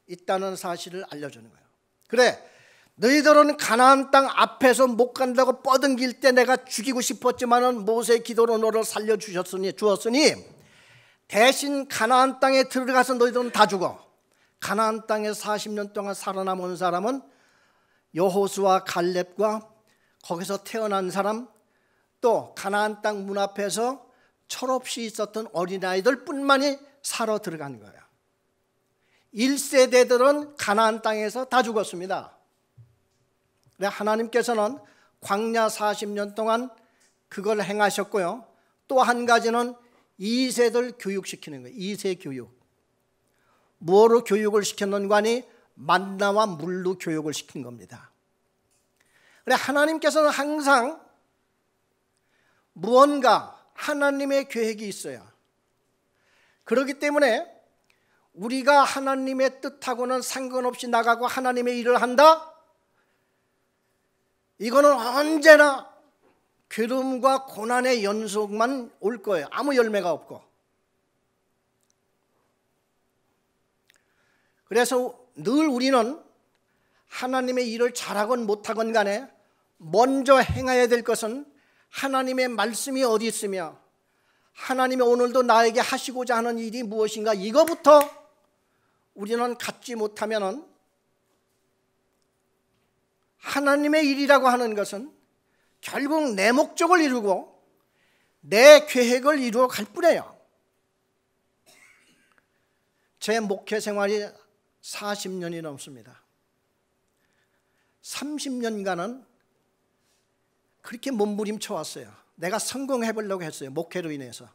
있다는 사실을 알려주는 거예요. 그래, 너희들은 가나안 땅 앞에서 못 간다고 뻗은길 때 내가 죽이고 싶었지만은 모세의 기도로 너를 살려주었으니 대신 가나안 땅에 들어가서 너희들은 다 죽어. 가나안 땅에 40년 동안 살아남은 사람은 여호수아 갈렙과 거기서 태어난 사람, 또 가나안 땅 문 앞에서 철없이 있었던 어린아이들 뿐만이 살아 들어간 거예요. 1세대들은 가나안 땅에서 다 죽었습니다. 하나님께서는 광야 40년 동안 그걸 행하셨고요. 또 한 가지는 2세들 교육시키는 거예요. 2세 교육. 무엇으로 교육을 시켰는가 하니 만나와 물로 교육을 시킨 겁니다. 그래, 하나님께서는 항상 무언가 하나님의 계획이 있어요. 그렇기 때문에 우리가 하나님의 뜻하고는 상관없이 나가고 하나님의 일을 한다? 이거는 언제나 괴로움과 고난의 연속만 올 거예요. 아무 열매가 없고. 그래서 늘 우리는 하나님의 일을 잘하건 못하건 간에 먼저 행해야 될 것은 하나님의 말씀이 어디 있으며 하나님이 오늘도 나에게 하시고자 하는 일이 무엇인가, 이거부터 우리는 갖지 못하면은 하나님의 일이라고 하는 것은 결국 내 목적을 이루고 내 계획을 이루어 갈 뿐이에요. 제 목회 생활이 40년이 넘습니다. 30년간은 그렇게 몸부림쳐 왔어요. 내가 성공해 보려고 했어요. 목회로 인해서.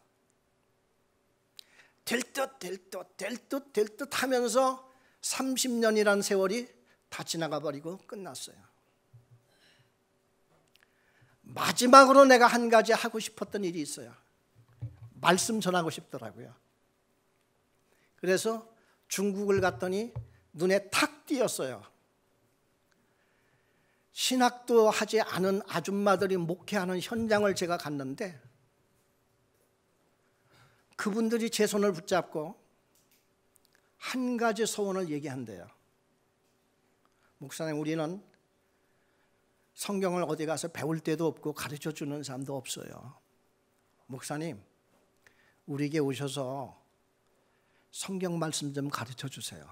될 듯 하면서 30년이란 세월이 다 지나가 버리고 끝났어요. 마지막으로 내가 한 가지 하고 싶었던 일이 있어요. 말씀 전하고 싶더라고요. 그래서 중국을 갔더니 눈에 탁 띄었어요. 신학도 하지 않은 아줌마들이 목회하는 현장을 제가 갔는데 그분들이 제 손을 붙잡고 한 가지 소원을 얘기한대요. 목사님, 우리는 성경을 어디 가서 배울 때도 없고 가르쳐 주는 사람도 없어요. 목사님, 우리에게 오셔서 성경 말씀 좀 가르쳐 주세요.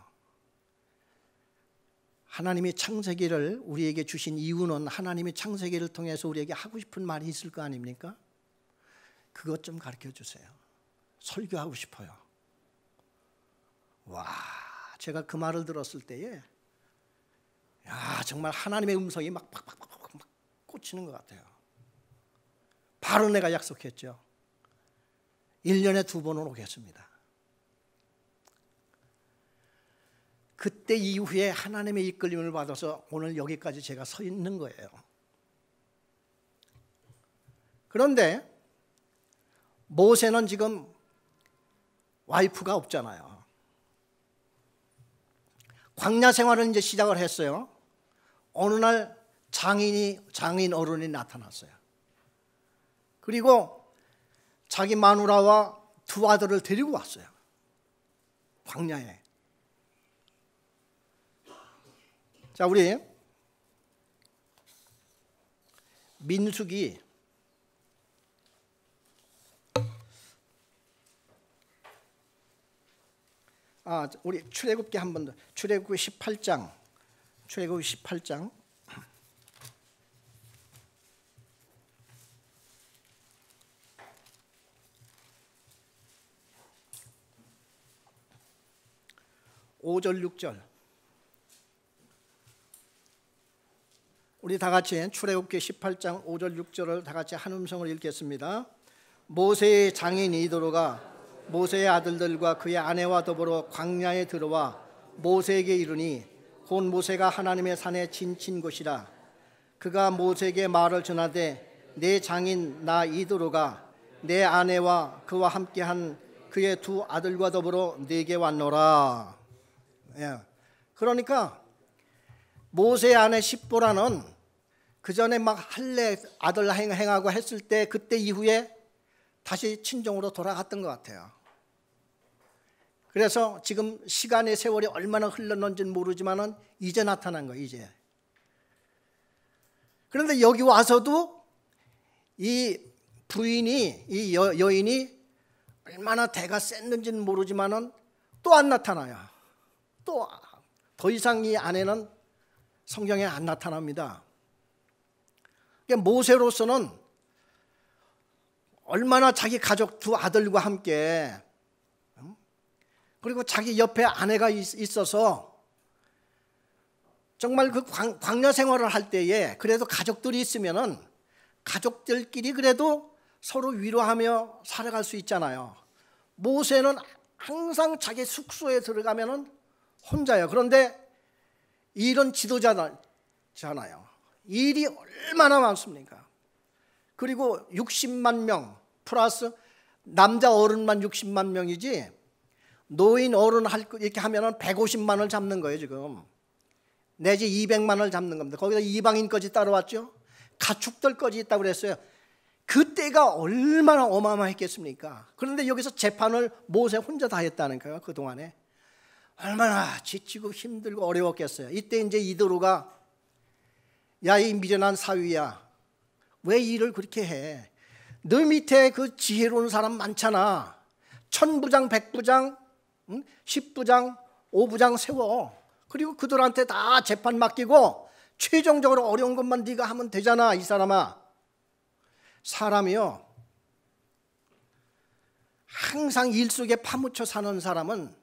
하나님이 창세기를 우리에게 주신 이유는 하나님이 창세기를 통해서 우리에게 하고 싶은 말이 있을 거 아닙니까? 그것 좀 가르쳐 주세요. 설교하고 싶어요. 와, 제가 그 말을 들었을 때에 야, 정말 하나님의 음성이 막 꽂히는 것 같아요. 바로 내가 약속했죠. 1년에 2번은 오겠습니다. 그때 이후에 하나님의 이끌림을 받아서 오늘 여기까지 제가 서 있는 거예요. 그런데 모세는 지금 와이프가 없잖아요. 광야 생활을 이제 시작을 했어요. 어느 날 장인 어른이 나타났어요. 그리고 자기 마누라와 2 아들을 데리고 왔어요. 광야에. 자, 우리 민수기 우리 출애굽기 한 번 더. 출애굽기 18장. 출애굽기 18장. (5절) (6절) 우리 다 같이 출애굽기 18장 5절 6절을 다 같이 한 음성을 읽겠습니다. 모세의 장인 이도로가 모세의 아들들과 그의 아내와 더불어 광야에 들어와 모세에게 이르니 곧 모세가 하나님의 산에 지친 곳이라. 그가 모세에게 말을 전하되 내 장인 나 이도로가 내 아내와 그와 함께한 그의 2 아들과 더불어 내게 왔노라. 예. 그러니까 모세의 아내 십보라는 그 전에 막 할례 아들 행하고 했을 때 그때 이후에 다시 친정으로 돌아갔던 것 같아요. 그래서 지금 시간의 세월이 얼마나 흘렀는지는 모르지만은 이제 나타난 거예요. 이제. 그런데 여기 와서도 이 부인이 이 여인이 얼마나 대가 셌는지는 모르지만은 또 안 나타나요. 또 더 이상 이 아내는 성경에 안 나타납니다. 그러니까 모세로서는 얼마나 자기 가족 2 아들과 함께 그리고 자기 옆에 아내가 있어서 정말 그 광야 생활을 할 때에 그래도 가족들이 있으면은 가족들끼리 그래도 서로 위로하며 살아갈 수 있잖아요. 모세는 항상 자기 숙소에 들어가면은 혼자예요. 그런데 이런 지도자잖아요. 일이 얼마나 많습니까? 그리고 60만 명 플러스 남자 어른만 60만 명이지 노인 어른 이렇게 하면은 150만을 잡는 거예요. 지금 내지 200만을 잡는 겁니다. 거기다 이방인까지 따라왔죠. 가축들까지 있다고 그랬어요. 그때가 얼마나 어마어마했겠습니까? 그런데 여기서 재판을 모세 혼자 다 했다는 거예요. 그동안에 얼마나 지치고 힘들고 어려웠겠어요. 이때 이제 이도로가 야, 이 미련한 사위야, 왜 일을 그렇게 해? 너 밑에 그 지혜로운 사람 많잖아. 1000부장, 100부장, 10부장, 5부장 세워. 그리고 그들한테 다 재판 맡기고 최종적으로 어려운 것만 네가 하면 되잖아. 이 사람아. 사람이요, 항상 일 속에 파묻혀 사는 사람은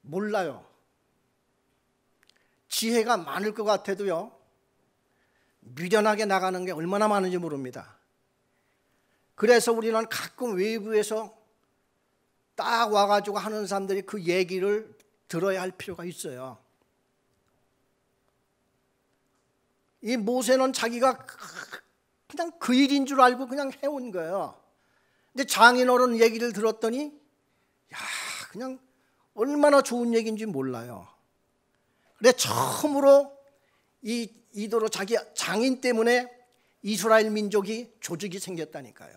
몰라요. 지혜가 많을 것 같아도요, 미련하게 나가는 게 얼마나 많은지 모릅니다. 그래서 우리는 가끔 외부에서 딱 와가지고 하는 사람들이 그 얘기를 들어야 할 필요가 있어요. 이 모세는 자기가 그냥 그 일인 줄 알고 그냥 해온 거예요. 근데 장인어른 얘기를 들었더니 야, 그냥 얼마나 좋은 얘기인지 몰라요. 근데 처음으로 이도로 자기 장인 때문에 이스라엘 민족이 조직이 생겼다니까요.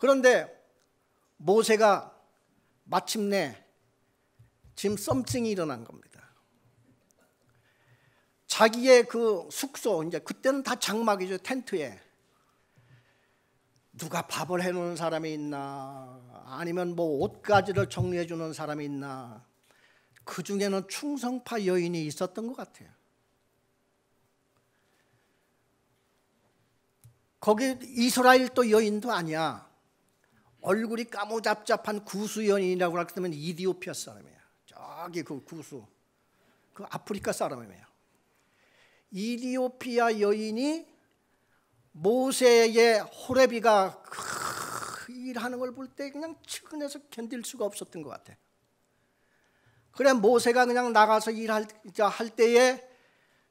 그런데 모세가 마침내 지금 썸씽이 일어난 겁니다. 자기의 그 숙소, 이제 그때는 다 장막이죠. 텐트에 누가 밥을 해놓는 사람이 있나, 아니면 뭐 옷가지를 정리해 주는 사람이 있나, 그 중에는 충성파 여인이 있었던 것 같아요. 거기 이스라엘 또 여인도 아니야. 얼굴이 까무잡잡한 구수 여인이라고 하면 이디오피아 사람이야. 저기 그 구수, 그 아프리카 사람이에요. 이디오피아 여인이 모세의 호레비가 일하는 걸 볼 때 그냥 측은해서 견딜 수가 없었던 것 같아. 그래 모세가 그냥 나가서 일할 때에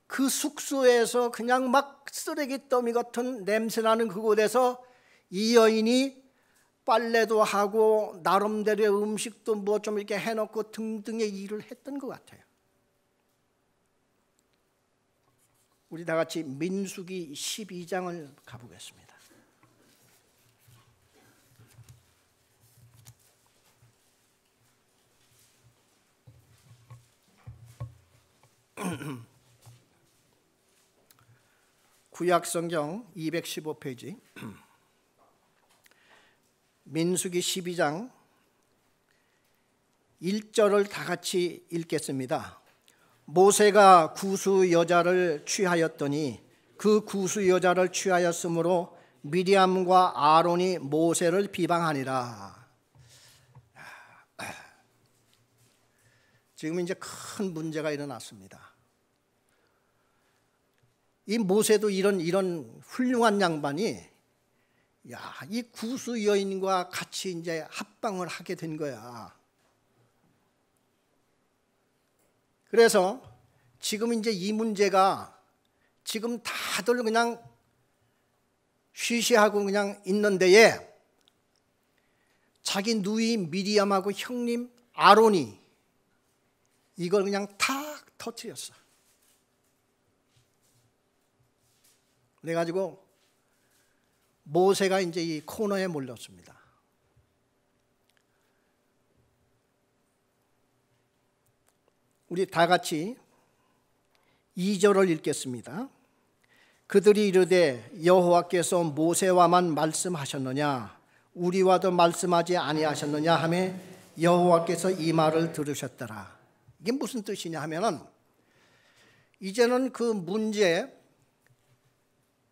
그 숙소에서 그냥 막 쓰레기 더미 같은 냄새나는 그곳에서 이 여인이 빨래도 하고 나름대로의 음식도 뭐 좀 이렇게 해놓고 등등의 일을 했던 것 같아요. 우리 다 같이 민수기 12장을 가보겠습니다. 구약성경 215페이지 민수기 12장 1절을 다 같이 읽겠습니다. 모세가 구수 여자를 취하였더니 그 구수 여자를 취하였으므로 미리암과 아론이 모세를 비방하니라. 지금 이제 큰 문제가 일어났습니다. 이 모세도 이런 훌륭한 양반이 이 구수 여인과 같이 이제 합방을 하게 된 거야. 그래서 지금 이제 이 문제가 지금 다들 그냥 쉬쉬하고 그냥 있는 데에 자기 누이 미리암하고 형님 아론이 이걸 그냥 탁 터뜨렸어. 그래가지고 모세가 이제 이 코너에 몰렸습니다. 우리 다 같이 2절을 읽겠습니다. 그들이 이르되 여호와께서 모세와만 말씀하셨느냐 우리와도 말씀하지 아니하셨느냐 하며 여호와께서 이 말을 들으셨더라. 이게 무슨 뜻이냐 하면은 이제는 그 문제,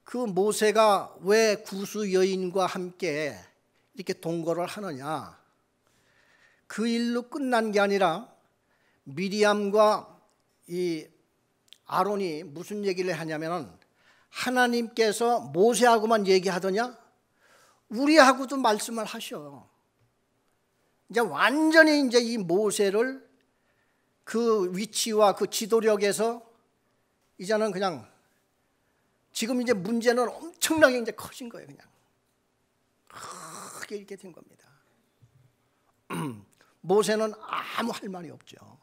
그 모세가 왜 구수 여인과 함께 이렇게 동거를 하느냐, 그 일로 끝난 게 아니라 미리암과 이 아론이 무슨 얘기를 하냐면은 하나님께서 모세하고만 얘기하더냐? 우리하고도 말씀을 하셔. 이제 완전히 이제 이 모세를 그 위치와 그 지도력에서 이제는 그냥 지금 이제 문제는 엄청나게 이제 커진 거예요. 그냥 크게 이렇게 된 겁니다. 모세는 아무 할 말이 없죠.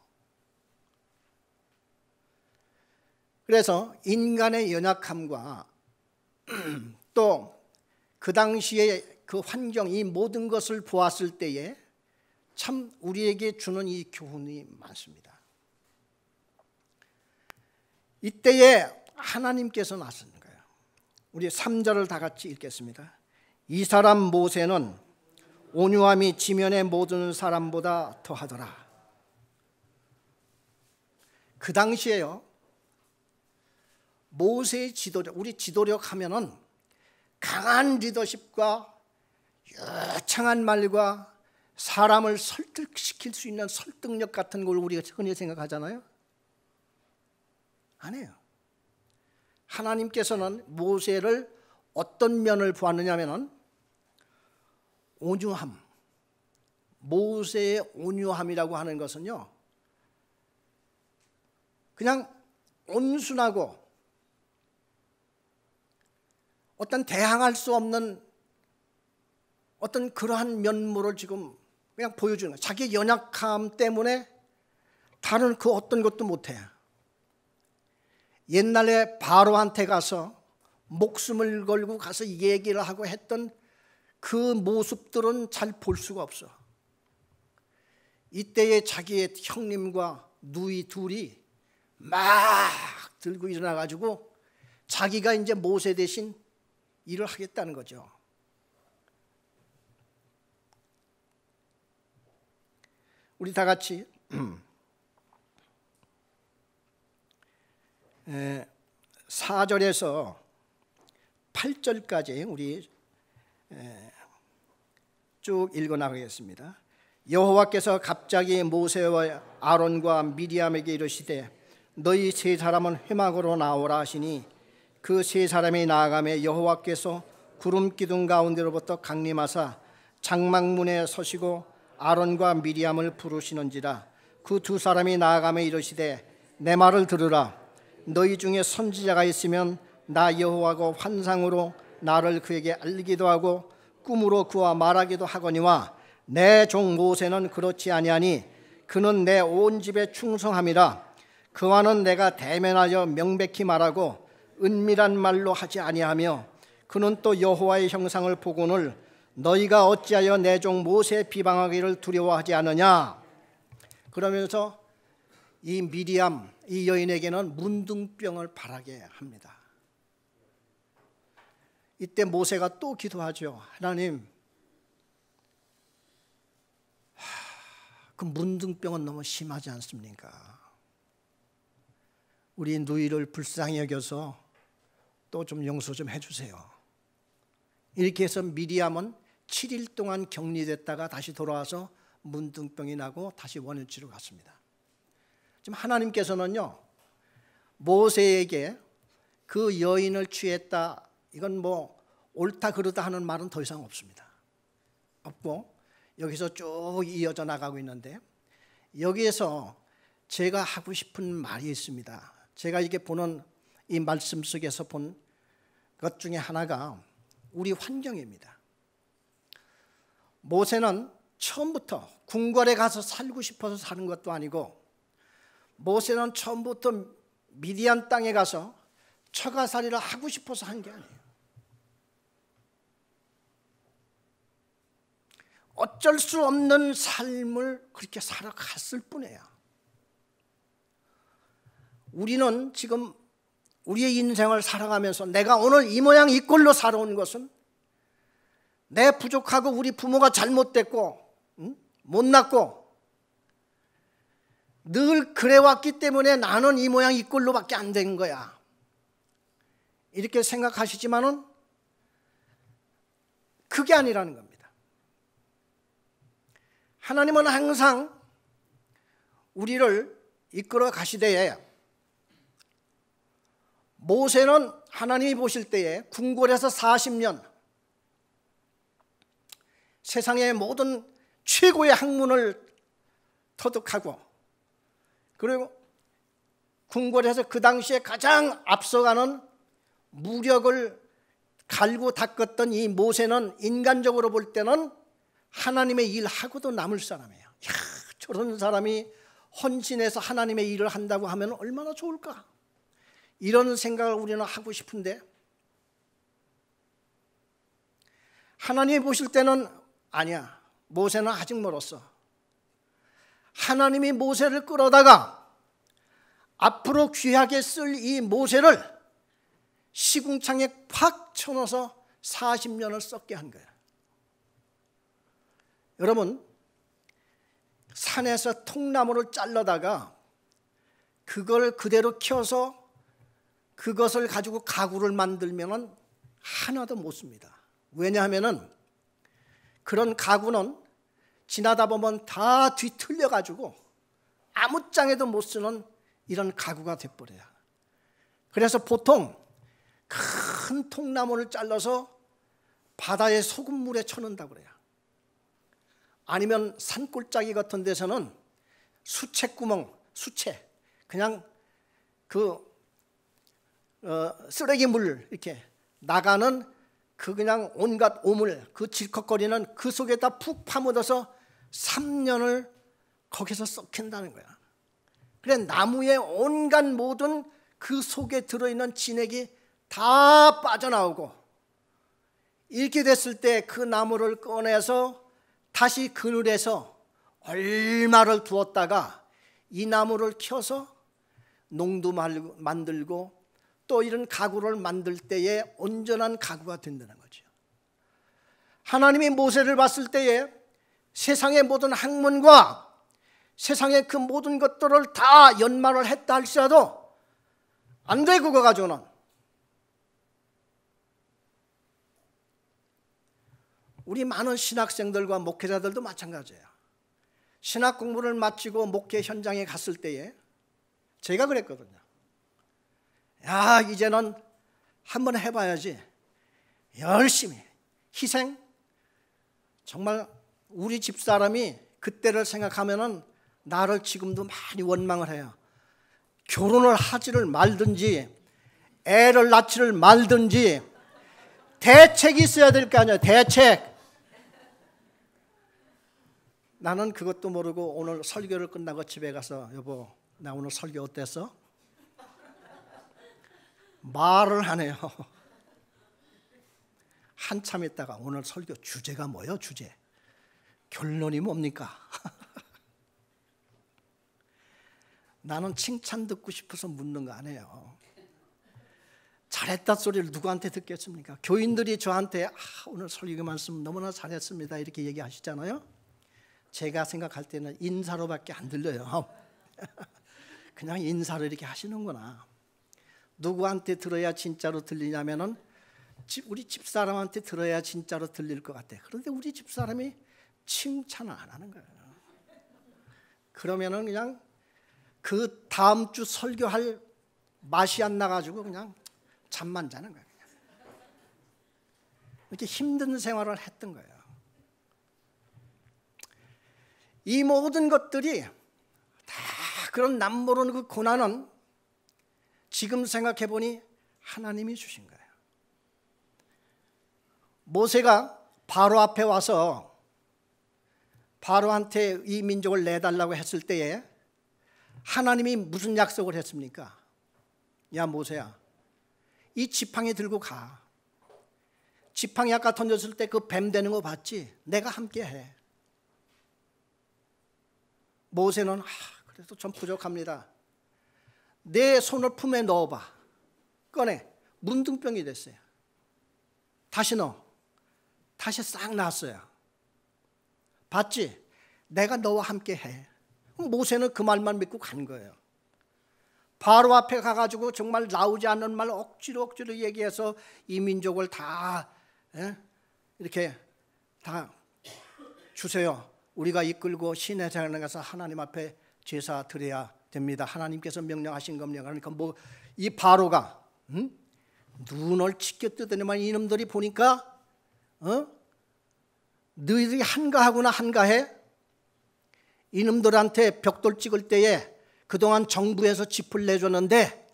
그래서 인간의 연약함과 또 그 당시의 그 환경, 이 모든 것을 보았을 때에 참 우리에게 주는 이 교훈이 많습니다. 이때에 하나님께서 나서는 거예요. 우리 3절을 다 같이 읽겠습니다. 이 사람 모세는 온유함이 지면의 모든 사람보다 더하더라. 그 당시에요, 모세의 지도력, 우리 지도력 하면은 강한 리더십과 유창한 말과 사람을 설득시킬 수 있는 설득력 같은 걸 우리가 흔히 생각하잖아요. 아니에요. 하나님께서는 모세를 어떤 면을 보았느냐 하면은 온유함, 모세의 온유함이라고 하는 것은요, 그냥 온순하고 어떤 대항할 수 없는 어떤 그러한 면모를 지금 그냥 보여주는 거예요. 자기의 연약함 때문에 다른 그 어떤 것도 못해. 옛날에 바로한테 가서 목숨을 걸고 가서 얘기를 하고 했던 그 모습들은 잘 볼 수가 없어. 이때에 자기의 형님과 누이 둘이 막 들고 일어나 가지고 자기가 이제 모세 대신 일을 하겠다는 거죠. 우리 다 같이 4절에서 8절까지 우리 쭉 읽어나가겠습니다. 여호와께서 갑자기 모세와 아론과 미리암에게 이르시되 너희 세 사람은 회막으로 나오라 하시니 그 세 사람이 나아가매 여호와께서 구름 기둥 가운데로부터 강림하사 장막문에 서시고 아론과 미리암을 부르시는지라. 그 두 사람이 나아가매 이르시되 내 말을 들으라. 너희 중에 선지자가 있으면 나 여호와가 환상으로 나를 그에게 알리기도 하고 꿈으로 그와 말하기도 하거니와 내 종 모세는 그렇지 아니하니 그는 내 온 집에 충성함이라. 그와는 내가 대면하여 명백히 말하고 은밀한 말로 하지 아니하며 그는 또 여호와의 형상을 보고는 너희가 어찌하여 내 종 모세 비방하기를 두려워하지 않느냐. 그러면서 이 미리암 이 여인에게는 문둥병을 바라게 합니다. 이때 모세가 또 기도하죠. 하나님, 그 문둥병은 너무 심하지 않습니까? 우리 누이를 불쌍히 여겨서 또 좀 용서 좀 해주세요. 이렇게 해서 미리암은 7일 동안 격리됐다가 다시 돌아와서 문둥병이 나고 다시 원위치로 갔습니다. 지금 하나님께서는요, 모세에게 그 여인을 취했다, 이건 뭐 옳다 그르다 하는 말은 더 이상 없습니다. 없고 여기서 쭉 이어져 나가고 있는데, 여기에서 제가 하고 싶은 말이 있습니다. 제가 이게 보는 이 말씀 속에서 본 것 중에 하나가 우리 환경입니다. 모세는 처음부터 궁궐에 가서 살고 싶어서 사는 것도 아니고, 모세는 처음부터 미디안 땅에 가서 처가살이를 하고 싶어서 한 게 아니에요. 어쩔 수 없는 삶을 그렇게 살아갔을 뿐이에요. 우리는 지금 우리의 인생을 살아가면서 내가 오늘 이 모양 이 꼴로 살아온 것은 내 부족하고 우리 부모가 잘못됐고 못났고 늘 그래왔기 때문에 나는 이 모양 이 꼴로밖에 안 된 거야, 이렇게 생각하시지만은 그게 아니라는 겁니다. 하나님은 항상 우리를 이끌어 가시되, 모세는 하나님이 보실 때에 궁궐에서 40년 세상의 모든 최고의 학문을 터득하고, 그리고 궁궐에서 그 당시에 가장 앞서가는 무력을 갈고 닦았던 이 모세는 인간적으로 볼 때는 하나님의 일하고도 남을 사람이에요. 이야, 저런 사람이 헌신해서 하나님의 일을 한다고 하면 얼마나 좋을까, 이런 생각을 우리는 하고 싶은데, 하나님이 보실 때는 아니야, 모세는 아직 멀었어. 하나님이 모세를 끌어다가 앞으로 귀하게 쓸 이 모세를 시궁창에 팍 쳐넣어서 40년을 썩게 한 거야. 여러분, 산에서 통나무를 잘라다가 그걸 그대로 켜서 그것을 가지고 가구를 만들면 하나도 못 씁니다. 왜냐하면 그런 가구는 지나다 보면 다 뒤틀려 가지고 아무짝에도 못 쓰는 이런 가구가 돼버려요. 그래서 보통 큰 통나무를 잘라서 바다의 소금물에 쳐넣는다고 그래요. 아니면 산골짜기 같은 데서는 수채구멍, 수채, 그냥 그 쓰레기물 이렇게 나가는 그 그냥 온갖 오물, 그 질컥거리는 그 속에다 푹 파묻어서 3년을 거기서 썩힌다는 거야. 그래, 나무의 온갖 모든 그 속에 들어있는 진액이 다 빠져나오고 이렇게 됐을 때 그 나무를 꺼내서 다시 그늘에서 얼마를 두었다가 이 나무를 켜서 농도 만들고 또 이런 가구를 만들 때에 온전한 가구가 된다는 거죠. 하나님이 모세를 봤을 때에 세상의 모든 학문과 세상의 그 모든 것들을 다 연마를 했다 할지라도 안 돼, 그거 가지고는. 우리 많은 신학생들과 목회자들도 마찬가지예요. 신학 공부를 마치고 목회 현장에 갔을 때에 제가 그랬거든요. 야, 이제는 한번 해봐야지. 열심히 희생. 정말 우리 집사람이 그때를 생각하면은 나를 지금도 많이 원망을 해요. 결혼을 하지를 말든지 애를 낳지를 말든지 대책이 있어야 될 거 아니에요. 대책. 나는 그것도 모르고 오늘 설교를 끝나고 집에 가서 여보, 나 오늘 설교 어땠어? 말을 하네요. 한참 있다가 오늘 설교 주제가 뭐예요? 주제. 결론이 뭡니까? 나는 칭찬 듣고 싶어서 묻는 거 아니에요. 잘했다 소리를 누구한테 듣겠습니까? 교인들이 저한테 오늘 설교 말씀 너무나 잘했습니다 이렇게 얘기하시잖아요. 제가 생각할 때는 인사로밖에 안 들려요. 그냥 인사로 이렇게 하시는구나. 누구한테 들어야 진짜로 들리냐면은 우리 집사람한테 들어야 진짜로 들릴 것 같아. 그런데 우리 집사람이 칭찬을 안 하는 거예요. 그러면은 그냥 그 다음 주 설교할 맛이 안 나가지고 그냥 잠만 자는 거예요. 이렇게 힘든 생활을 했던 거예요. 이 모든 것들이 다 그런 남모르는 그 고난은 지금 생각해 보니 하나님이 주신 거예요. 모세가 바로 앞에 와서 바로한테 이 민족을 내달라고 했을 때에 하나님이 무슨 약속을 했습니까? 야 모세야, 이 지팡이 들고 가. 지팡이 아까 던졌을 때 그 뱀 되는 거 봤지? 내가 함께 해. 모세는 그래도 좀 부족합니다. 내 손을 품에 넣어봐. 꺼내. 문둥병이 됐어요. 다시 넣어. 다시 싹 나왔어요. 봤지? 내가 너와 함께 해. 모세는 그 말만 믿고 간 거예요. 바로 앞에 가가지고 정말 나오지 않는 말 억지로 얘기해서 이 민족을 다 이렇게 다 주세요. 우리가 이끌고 시내 장에 가서 하나님 앞에 제사 드려야 됩니다. 하나님께서 명령하신 겁니다. 그러니까 뭐 이 바로가 눈을 치켜 뜨더니만 이놈들이 보니까 너희들이 한가하구나 한가해. 이놈들한테 벽돌 찍을 때에 그동안 정부에서 짚을 내줬는데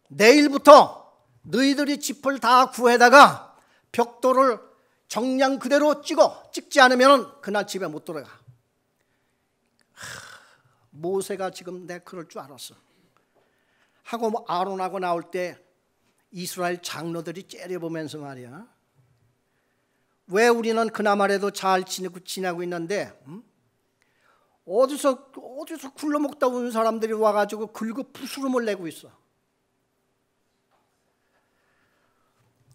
내일부터 너희들이 짚을 다 구해다가 벽돌을 정량 그대로 찍지 않으면 그날 집에 못 들어가. 모세가 지금 내 그럴 줄 알았어. 하고 아론하고 나올 때 이스라엘 장로들이 째려보면서 말이야. 왜 우리는 그나마라도 잘 지내고 있는데 어디서 굴러먹다 온 사람들이 와가지고 긁어 부스럼을 내고 있어.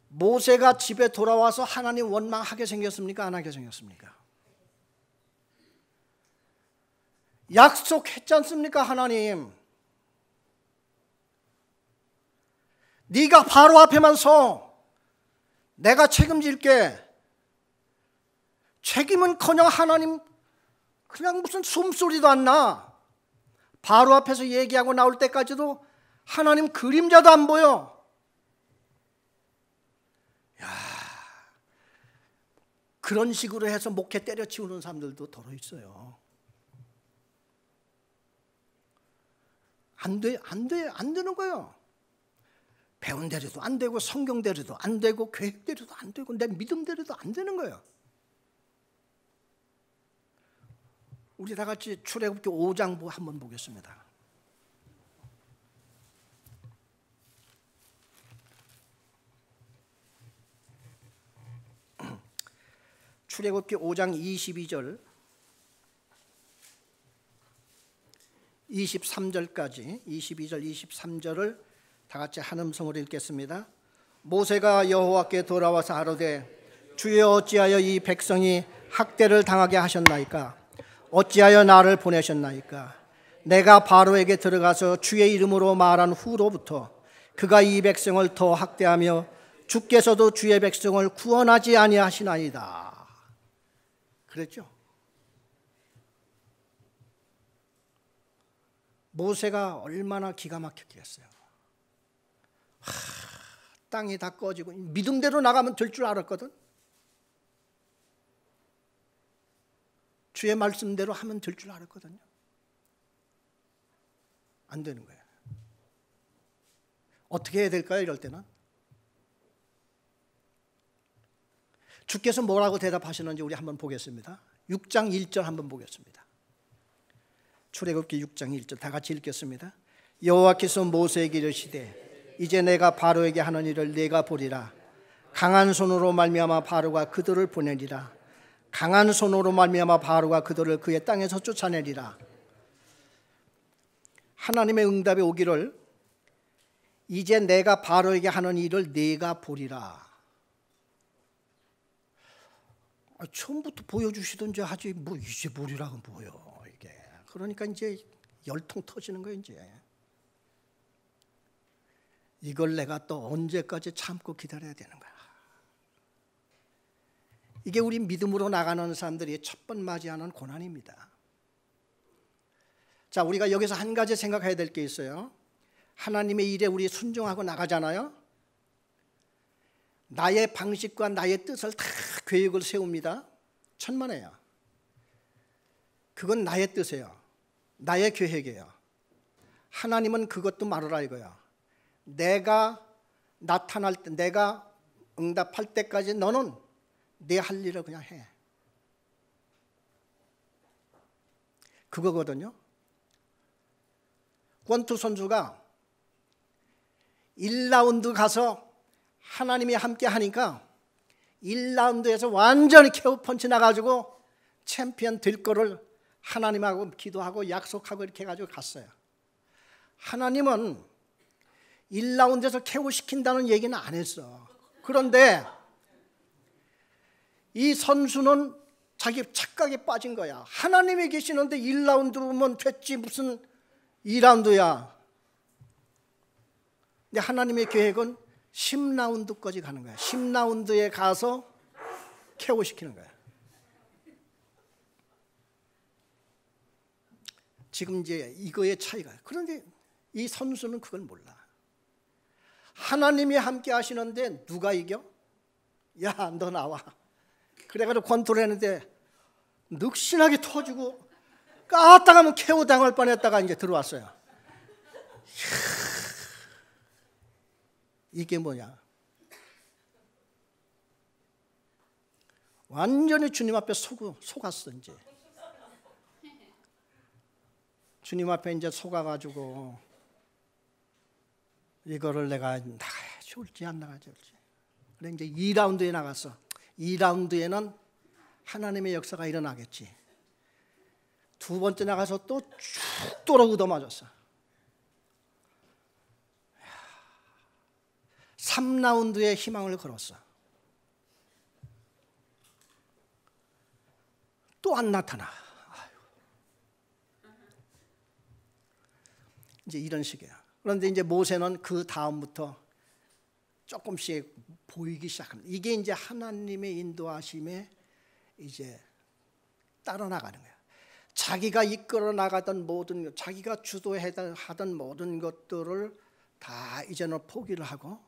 모세가 집에 돌아와서 하나님 원망하게 생겼습니까? 안 하게 생겼습니까? 약속했지 않습니까? 하나님 네가 바로 앞에만 서 내가 책임질게. 책임은커녕 하나님 그냥 무슨 숨소리도 안 나. 바로 앞에서 얘기하고 나올 때까지도 하나님 그림자도 안 보여. 야, 그런 식으로 해서 목회 때려치우는 사람들도 더러 있어요. 안 되는 거예요. 배운 대로도 안 되고 성경대로도 안 되고 계획대로도 안 되고 내 믿음대로도 안 되는 거예요. 우리 다 같이 출애굽기 5장 한번 보겠습니다. 출애굽기 5장 22절 23절까지 22절 23절을 다 같이 한 음성으로 읽겠습니다. 모세가 여호와께 돌아와서 아뢰되 주여 어찌하여 이 백성이 학대를 당하게 하셨나이까? 어찌하여 나를 보내셨나이까? 내가 바로에게 들어가서 주의 이름으로 말한 후로부터 그가 이 백성을 더 학대하며 주께서도 주의 백성을 구원하지 아니하시나이다. 그랬죠? 모세가 얼마나 기가 막혔겠어요. 땅이 다 꺼지고 믿음대로 나가면 될 줄 알았거든. 주의 말씀대로 하면 될 줄 알았거든요. 안 되는 거예요. 어떻게 해야 될까요? 이럴 때는 주께서 뭐라고 대답하시는지 우리 한번 보겠습니다. 6장 1절 한번 보겠습니다. 출애굽기 6장 1절 다 같이 읽겠습니다. 여호와께서 모세에게 이르시되 이제 내가 바로에게 하는 일을 네가 보리라. 강한 손으로 말미암아 바로가 그들을 보내리라. 강한 손으로 말미암아 바로가 그들을 그의 땅에서 쫓아내리라. 하나님의 응답이 오기를 이제 내가 바로에게 하는 일을 네가 보리라. 처음부터 보여주시던지 하지 뭐 이제 보리라고 보여 이게. 그러니까 이제 열통 터지는 거예요. 이제 이걸 내가 또 언제까지 참고 기다려야 되는 거야. 이게 우리 믿음으로 나가는 사람들이 첫 번 맞이하는 고난입니다. 자, 우리가 여기서 한 가지 생각해야 될 게 있어요. 하나님의 일에 우리 순종하고 나가잖아요. 나의 방식과 나의 뜻을 다 계획을 세웁니다. 천만에요. 그건 나의 뜻이에요. 나의 계획이에요. 하나님은 그것도 말하라 이거야. 내가 나타날 때, 내가 응답할 때까지 너는 내 할 일을 그냥 해. 그거거든요. 권투 선수가 1라운드 가서 하나님이 함께 하니까 1라운드에서 완전히 KO 펀치 나가지고 챔피언 될 거를 하나님하고 기도하고 약속하고 이렇게 해가지고 갔어요. 하나님은 1라운드에서 KO 시킨다는 얘기는 안 했어. 그런데 이 선수는 자기 착각에 빠진 거야. 하나님이 계시는데 1라운드면 됐지 무슨 2라운드야. 근데 하나님의 계획은 10라운드까지 가는 거야. 10라운드에 가서 KO 시키는 거야. 지금 이제 이거의 차이가. 그런데 이 선수는 그걸 몰라. 하나님이 함께 하시는데 누가 이겨? 야, 너 나와. 그래가지고 권투를 했는데 늑신하게 터지고 까딱하면 KO 당할 뻔했다가 이제 들어왔어요. 이게 뭐냐? 완전히 주님 앞에 속았어 이제. 주님 앞에 이제 속아가지고 이거를 내가 나가야 좋을지 안 나가야 좋을지. 그래 이제 2라운드에 나갔어. 2라운드에는 하나님의 역사가 일어나겠지. 두 번째 나가서 또 죽도록 얻어맞았어. 3라운드에 희망을 걸었어. 또 안 나타나. 이제 이런 식이야. 그런데 이제 모세는 그 다음부터 조금씩 보이기 시작합니다. 이게 이제 하나님의 인도하심에 이제 따라 나가는 거야. 자기가 이끌어 나가던 모든, 자기가 주도하던 모든 것들을 다 이제는 포기를 하고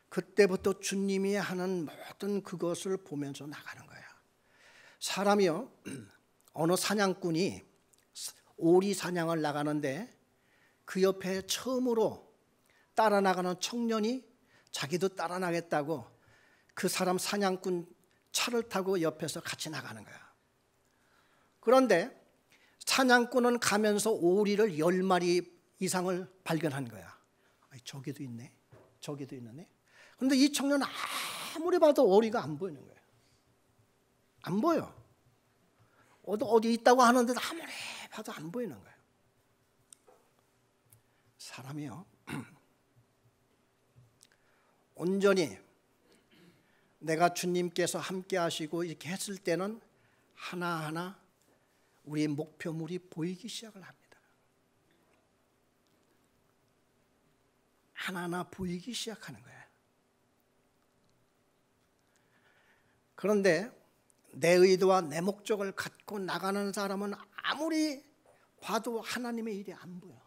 그때부터 주님이 하는 모든 그것을 보면서 나가는 거야. 사람이요, 어느 사냥꾼이 오리 사냥을 나가는데 그 옆에 처음으로 따라 나가는 청년이 자기도 따라 나겠다고 그 사람 사냥꾼 차를 타고 옆에서 같이 나가는 거야. 그런데 사냥꾼은 가면서 오리를 10마리 이상을 발견한 거야. 저기도 있네, 저기도 있네. 그런데 이 청년은 아무리 봐도 오리가 안 보이는 거야. 안 보여. 어디 있다고 하는데도 아무리 봐도 안 보이는 거예요. 사람이요. 온전히 내가 주님께서 함께 하시고 이렇게 했을 때는 하나하나 우리의 목표물이 보이기 시작을 합니다. 하나하나 보이기 시작하는 거예요. 그런데 내 의도와 내 목적을 갖고 나가는 사람은 아무리 봐도 하나님의 일이 안 보여.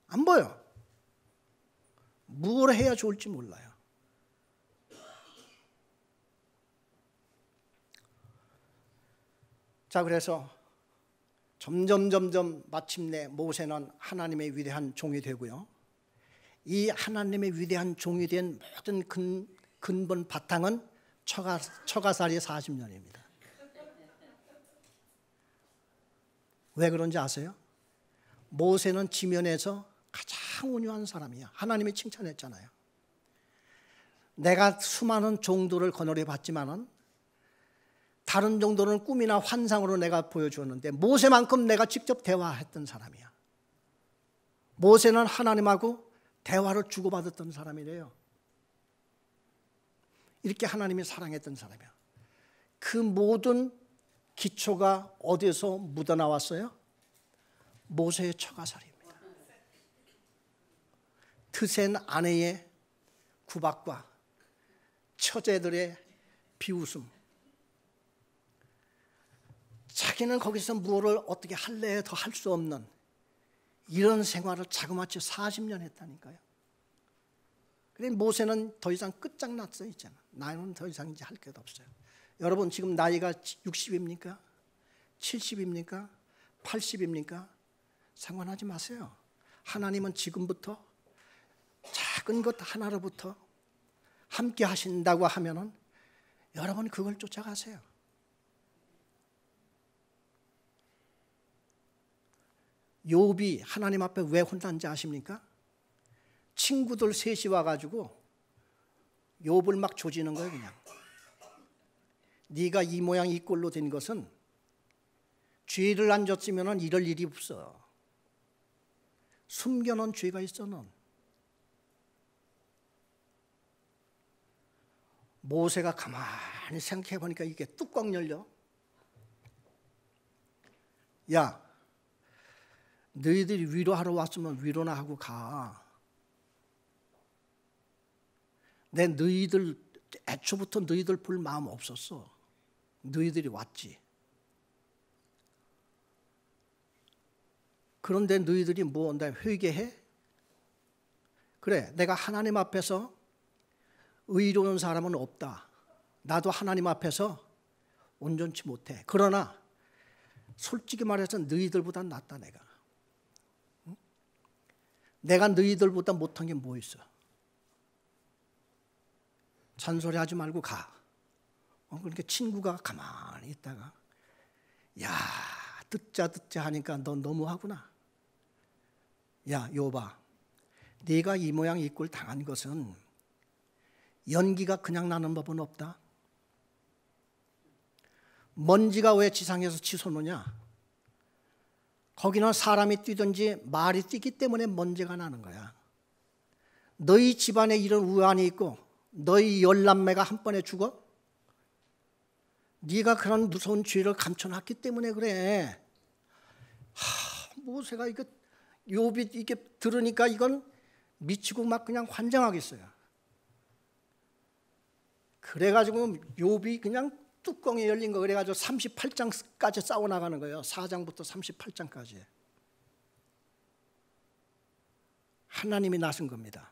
안 보여. 뭘 해야 좋을지 몰라요. 자, 그래서 점점 마침내 모세는 하나님의 위대한 종이 되고요. 이 하나님의 위대한 종이 된 모든 근본 바탕은 처가살이 40년입니다. 왜 그런지 아세요? 모세는 지면에서 가장 온유한 사람이야. 하나님이 칭찬했잖아요. 내가 수많은 종들을 거느려 봤지만은 다른 종들은 꿈이나 환상으로 내가 보여주었는데 모세만큼 내가 직접 대화했던 사람이야. 모세는 하나님하고 대화를 주고받았던 사람이래요. 이렇게 하나님이 사랑했던 사람이야. 그 모든 기초가 어디서 묻어나왔어요? 모세의 처가살입니다. 드센 아내의 구박과 처제들의 비웃음, 자기는 거기서 무엇을 어떻게 할래 더 할 수 없는 이런 생활을 자그마치 40년 했다니까요. 그래 모세는 더 이상 끝장났어 있잖아. 나는 더 이상 이제 할 게 없어요. 여러분 지금 나이가 60입니까? 70입니까? 80입니까? 상관하지 마세요. 하나님은 지금부터 작은 것 하나로부터 함께 하신다고 하면은 여러분 그걸 쫓아가세요. 욥이 하나님 앞에 왜 혼난지 아십니까? 친구들 셋이 와가지고 욥을 막 조지는 거예요. 그냥 네가 이 모양 이 꼴로 된 것은 죄를 안 졌으면 이럴 일이 없어. 숨겨놓은 죄가 있어. 넌 모세가 가만히 생각해 보니까 이게 뚜껑 열려. 야, 너희들이 위로하러 왔으면 위로나 하고 가. 내 너희들 애초부터 너희들 볼 마음 없었어. 너희들이 왔지. 그런데 너희들이 뭐 나 회개해? 그래, 내가 하나님 앞에서 의로운 사람은 없다. 나도 하나님 앞에서 온전치 못해. 그러나 솔직히 말해서 너희들보다 낫다 내가. 응? 내가 너희들보다 못한 게 뭐 있어? 잔소리하지 말고 가. 그러니까 친구가 가만히 있다가 야 듣자 하니까 너 너무하구나. 야 욥아, 네가 이 모양 이 꼴 당한 것은 연기가 그냥 나는 법은 없다. 먼지가 왜 지상에서 치솟느냐? 거기는 사람이 뛰든지 말이 뛰기 때문에 먼지가 나는 거야. 너희 집안에 이런 우환이 있고 너희 열남매가 한 번에 죽어? 네가 그런 무서운 죄를 감춰놨기 때문에 그래. 모세가 이거 욥이 이게 들으니까 이건 미치고 막 그냥 환장하겠어요. 그래가지고 욥이 그냥 뚜껑이 열린 거 그래가지고 38장까지 싸워 나가는 거예요. 4장부터 38장까지. 하나님이 나선 겁니다.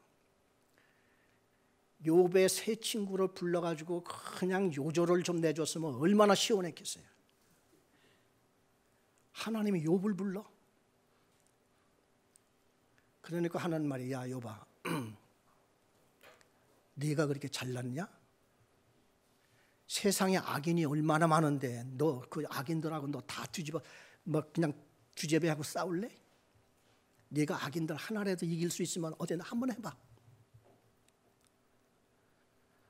욥의 세 친구를 불러가지고 그냥 요조를 좀 내줬으면 얼마나 시원했겠어요. 하나님이 욥을 불러. 그러니까 하는 말이 야 욥아 네가 그렇게 잘났냐? 세상에 악인이 얼마나 많은데 너 그 악인들하고 너 다 뒤집어 뭐 그냥 주제배하고 싸울래? 네가 악인들 하나라도 이길 수 있으면 어디 한번 해봐.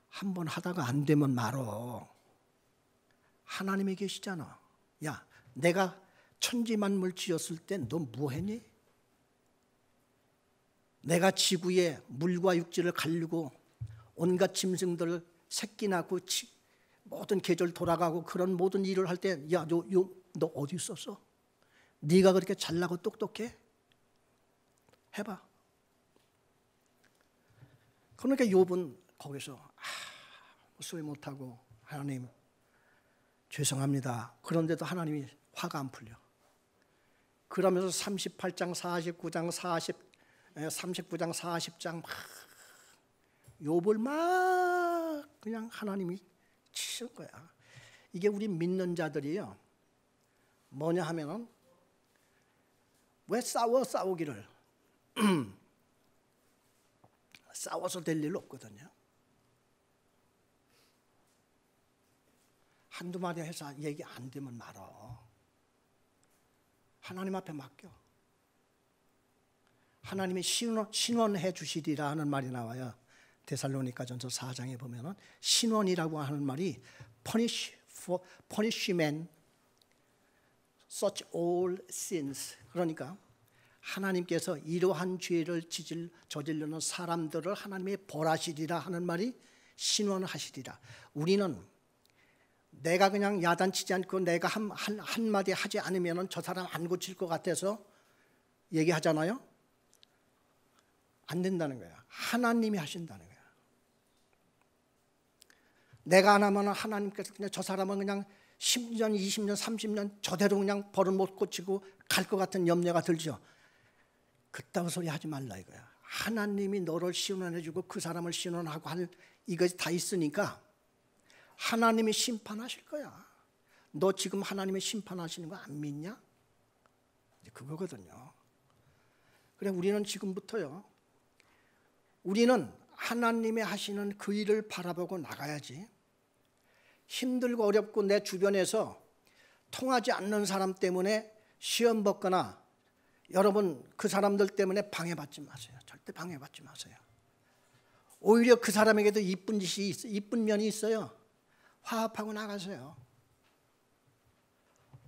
한 번 하다가 안 되면 말어. 하나님이 계시잖아. 야, 내가 천지 만물 지었을 때 너 뭐 했니? 내가 지구에 물과 육지를 가리고 온갖 짐승들 새끼 낳고 모든 계절 돌아가고 그런 모든 일을 할 때 야, 너 어디 있었어? 네가 그렇게 잘나고 똑똑해? 해봐. 그러니까 욥은 거기서 소리 못하고 하나님 죄송합니다. 그런데도 하나님이 화가 안 풀려. 그러면서 38장, 49장, 39장, 40장 막 욥을 막 그냥 하나님이 치는 거야. 이게 우리 믿는 자들이요. 뭐냐 하면은 왜 싸우기를 싸워서 될 일 없거든요. 한두 마디 해서 얘기 안 되면 말어. 하나님 앞에 맡겨. 하나님이 신원해 주시리라 하는 말이 나와요. 데살로니가전서 4장에 보면은 신원이라고 하는 말이 punishment such all sins. 그러니까 하나님께서 이러한 죄를 저지르는 사람들을 하나님이 벌하시리라 하는 말이 신원하시리라. 우리는 내가 그냥 야단치지 않고 내가 한마디 하지 않으면 저 사람 안 고칠 것 같아서 얘기하잖아요. 안 된다는 거야. 하나님이 하신다는 거야. 내가 안 하면 하나님께서 그냥 저 사람은 그냥 10년, 20년, 30년 저대로 그냥 버릇 못 고치고 갈 것 같은 염려가 들죠. 그따구 소리 하지 말라 이거야. 하나님이 너를 시원해주고 그 사람을 시원하고 할 이것이 다 있으니까 하나님이 심판하실 거야. 너 지금 하나님이 심판하시는 거 안 믿냐? 그거거든요. 그래 우리는 지금부터요. 우리는 하나님이 하시는 그 일을 바라보고 나가야지. 힘들고 어렵고 내 주변에서 통하지 않는 사람 때문에 시험 받거나 여러분 그 사람들 때문에 방해받지 마세요. 절대 방해받지 마세요. 오히려 그 사람에게도 이쁜 면이 있어요. 화합하고 나가세요.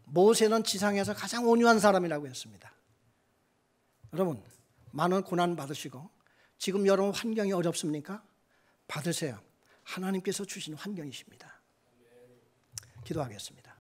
모세는 지상에서 가장 온유한 사람이라고 했습니다. 여러분 많은 고난 받으시고 지금 여러분 환경이 어렵습니까? 받으세요. 하나님께서 주신 환경이십니다. 기도하겠습니다.